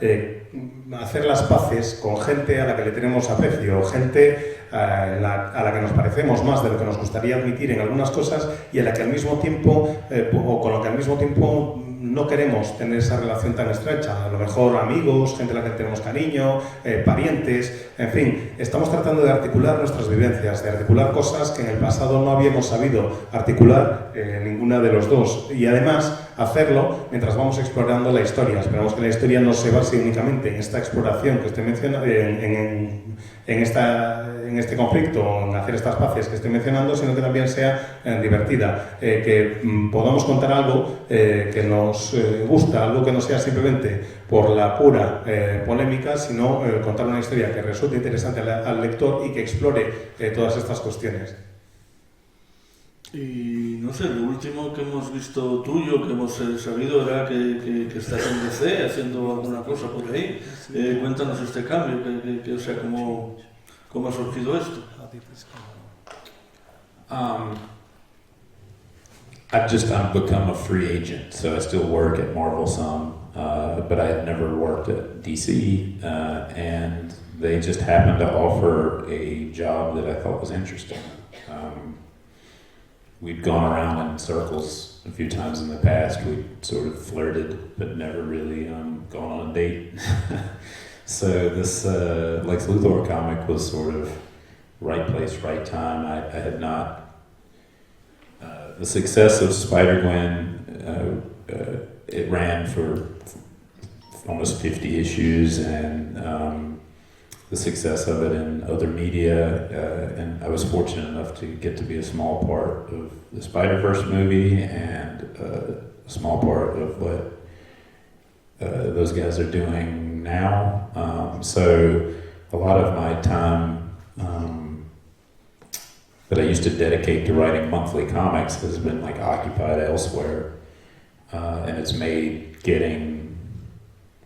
hacer las paces con gente a la que le tenemos aprecio, gente a la que nos parecemos más de lo que nos gustaría admitir en algunas cosas y a la que al mismo tiempo, o con lo que al mismo tiempo no queremos tener esa relación tan estrecha. A lo mejor amigos, gente a la que tenemos cariño, parientes, en fin, estamos tratando de articular nuestras vivencias, de articular cosas que en el pasado no habíamos sabido articular ninguna de los dos, y además hacerlo mientras vamos explorando la historia. Esperamos que la historia no se base únicamente en esta exploración que estoy mencionando, en este conflicto, en hacer estas paces que estoy mencionando, sino que también sea divertida, que podamos contar algo que nos gusta, algo que no sea simplemente por la pura polémica, sino contar una historia que resulte interesante al lector y que explore todas estas cuestiones. Y no sé, lo último que hemos visto tuyo, que hemos sabido, era que estás en DC haciendo alguna cosa por ahí. Cuéntanos este cambio, o sea, ¿cómo ha surgido esto? I've become a free agent, so I still work at Marvel some, but I had never worked at DC, and they just happened to offer a job that I thought was interesting. We'd gone around in circles a few times in the past. We'd sort of flirted, but never really gone on a date. So this Lex Luthor comic was sort of right place, right time. I had not... the success of Spider-Gwen, it ran for almost 50 issues, and the success of it in other media, and I was fortunate enough to get to be a small part of the Spider-Verse movie and a small part of what those guys are doing now. So a lot of my time that I used to dedicate to writing monthly comics has been like occupied elsewhere, and it's made getting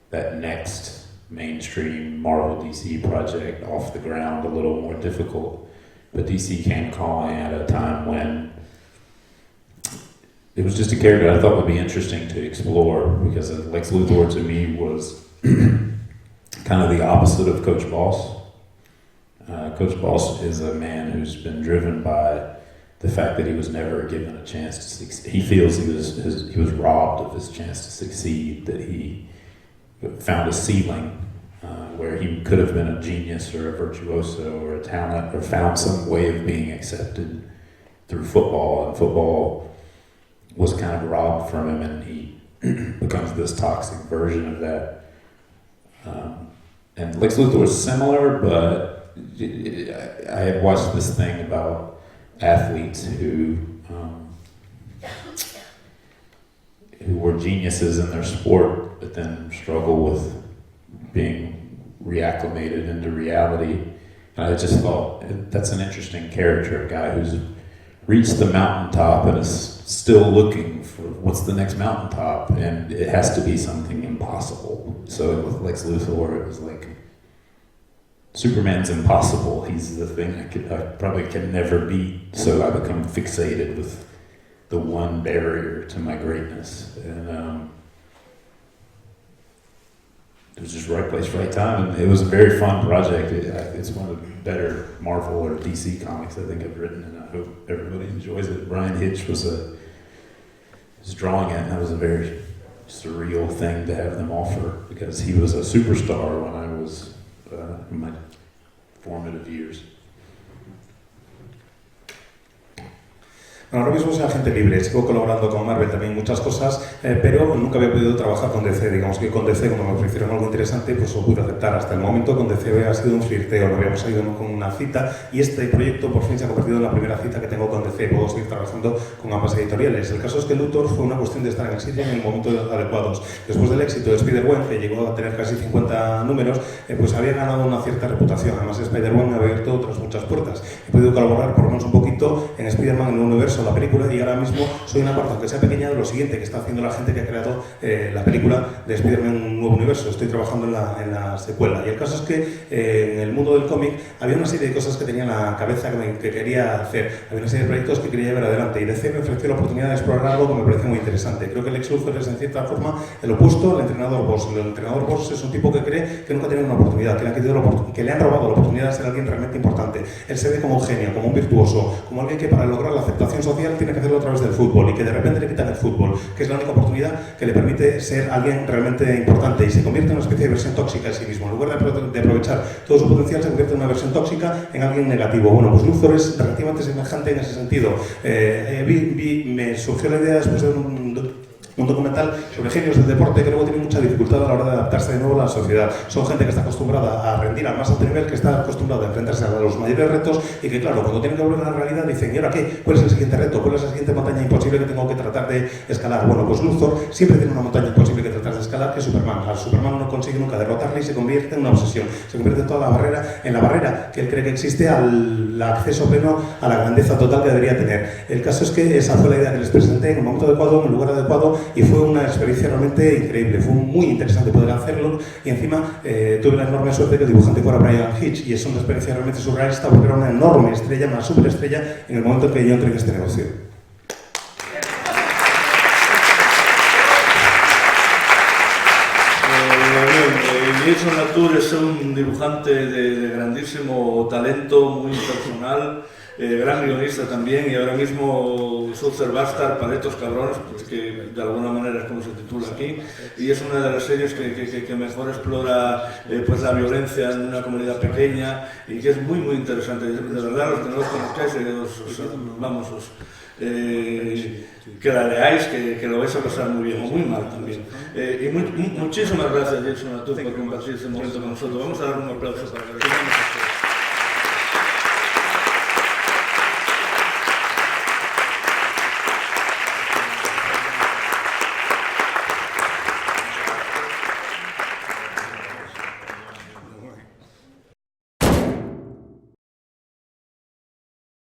that next mainstream Marvel DC project off the ground a little more difficult. But DC came calling at a time when it was just a character I thought would be interesting to explore, because Lex Luthor to me was kind of the opposite of Coach Boss. Coach Boss is a man who's been driven by the fact that he was never given a chance to succeed. He feels he was robbed of his chance to succeed, that he found a ceiling where he could have been a genius or a virtuoso or a talent, or found some way of being accepted through football, and football was kind of robbed from him, and he becomes this toxic version of that. And Lex Luthor was similar, but I had watched this thing about athletes who were geniuses in their sport, but then struggle with being reacclimated into reality. And I just thought, that's an interesting character, a guy who's reached the mountaintop and is still looking for what's the next mountaintop, and it has to be something impossible. So with Lex Luthor, it was like, Superman's impossible. He's the thing I probably can never beat. So I become fixated with the one barrier to my greatness. And it was just right place, right time. And it was a very fun project. It's one of the better Marvel or DC comics I think I've written, and I hope everybody enjoys it. Brian Hitch was drawing it, and that was a very surreal thing to have them offer, because he was a superstar when I was in my formative years. Bueno, ahora mismo soy agente libre, sigo colaborando con Marvel también en muchas cosas, pero nunca había podido trabajar con DC. Digamos que con DC, cuando me ofrecieron algo interesante, pues lo pude aceptar. Hasta el momento con DC ha sido un flirteo, no habíamos salido con una cita y este proyecto por fin se ha convertido en la primera cita que tengo con DC. Puedo seguir trabajando con ambas editoriales. El caso es que Luthor fue una cuestión de estar en el sitio en el momento adecuados. Después del éxito de Spider-Man, que llegó a tener casi 50 números, pues había ganado una cierta reputación. Además, Spider-Man me ha abierto otras muchas puertas. He podido colaborar por lo menos un poquito en Spider-Man, en el universo, la película, y ahora mismo soy una parte, aunque sea pequeña, de lo siguiente que está haciendo la gente que ha creado la película de Spider-Man en un nuevo universo. Estoy trabajando en la secuela. Y el caso es que en el mundo del cómic había una serie de cosas que tenía en la cabeza que quería hacer. Había una serie de proyectos que quería llevar adelante y DC me ofreció la oportunidad de explorar algo que me parece muy interesante. Creo que Lex Luthor es en cierta forma el opuesto al entrenador Boss. El entrenador Boss es un tipo que cree que nunca ha tenido una oportunidad, que le han robado la oportunidad de ser alguien realmente importante. Él se ve como un genio, como un virtuoso, como alguien que para lograr la aceptación social tiene que hacerlo a través del fútbol y que de repente le quitan el fútbol, que es la única oportunidad que le permite ser alguien realmente importante y se convierte en una especie de versión tóxica de sí mismo. En lugar de aprovechar todo su potencial, se convierte en una versión tóxica, en alguien negativo. Bueno, pues Luthor es relativamente semejante en ese sentido. Me surgió la idea después de un documental sobre genios del deporte que luego tiene mucha dificultad a la hora de adaptarse de nuevo a la sociedad. Son gente que está acostumbrada a rendir al más alto nivel, que está acostumbrada a enfrentarse a los mayores retos y que, claro, cuando tienen que volver a la realidad dicen, ¿y ahora qué? ¿Cuál es el siguiente reto? ¿Cuál es la siguiente montaña imposible que tengo que tratar de escalar? Bueno, pues Luthor siempre tiene una montaña imposible que tratar de escalar, que es Superman. Al Superman no consigue nunca derrotarle y se convierte en una obsesión. Se convierte en toda la barrera que él cree que existe al acceso pleno a la grandeza total que debería tener. El caso es que esa fue la idea que les presenté en el momento adecuado, en el lugar adecuado, y fue una experiencia realmente increíble. Fue muy interesante poder hacerlo y encima tuve la enorme suerte que el dibujante fuera Brian Hitch y es una experiencia realmente surrealista porque era una enorme estrella, una superestrella en el momento en que yo entré en este negocio. Jason Latour es un dibujante de grandísimo talento, muy personal, gran guionista también, y ahora mismo Southern Bastard para estos cabrones, pues que de alguna manera es como se titula aquí, y es una de las series que mejor explora pues la violencia en una comunidad pequeña y que es muy interesante. De verdad, los que no los conozcáis, que la leáis, que lo vais a pasar muy bien o muy mal también. Y muchísimas gracias, Jason Latour, por compartir este momento con nosotros. Vamos a dar un aplauso para que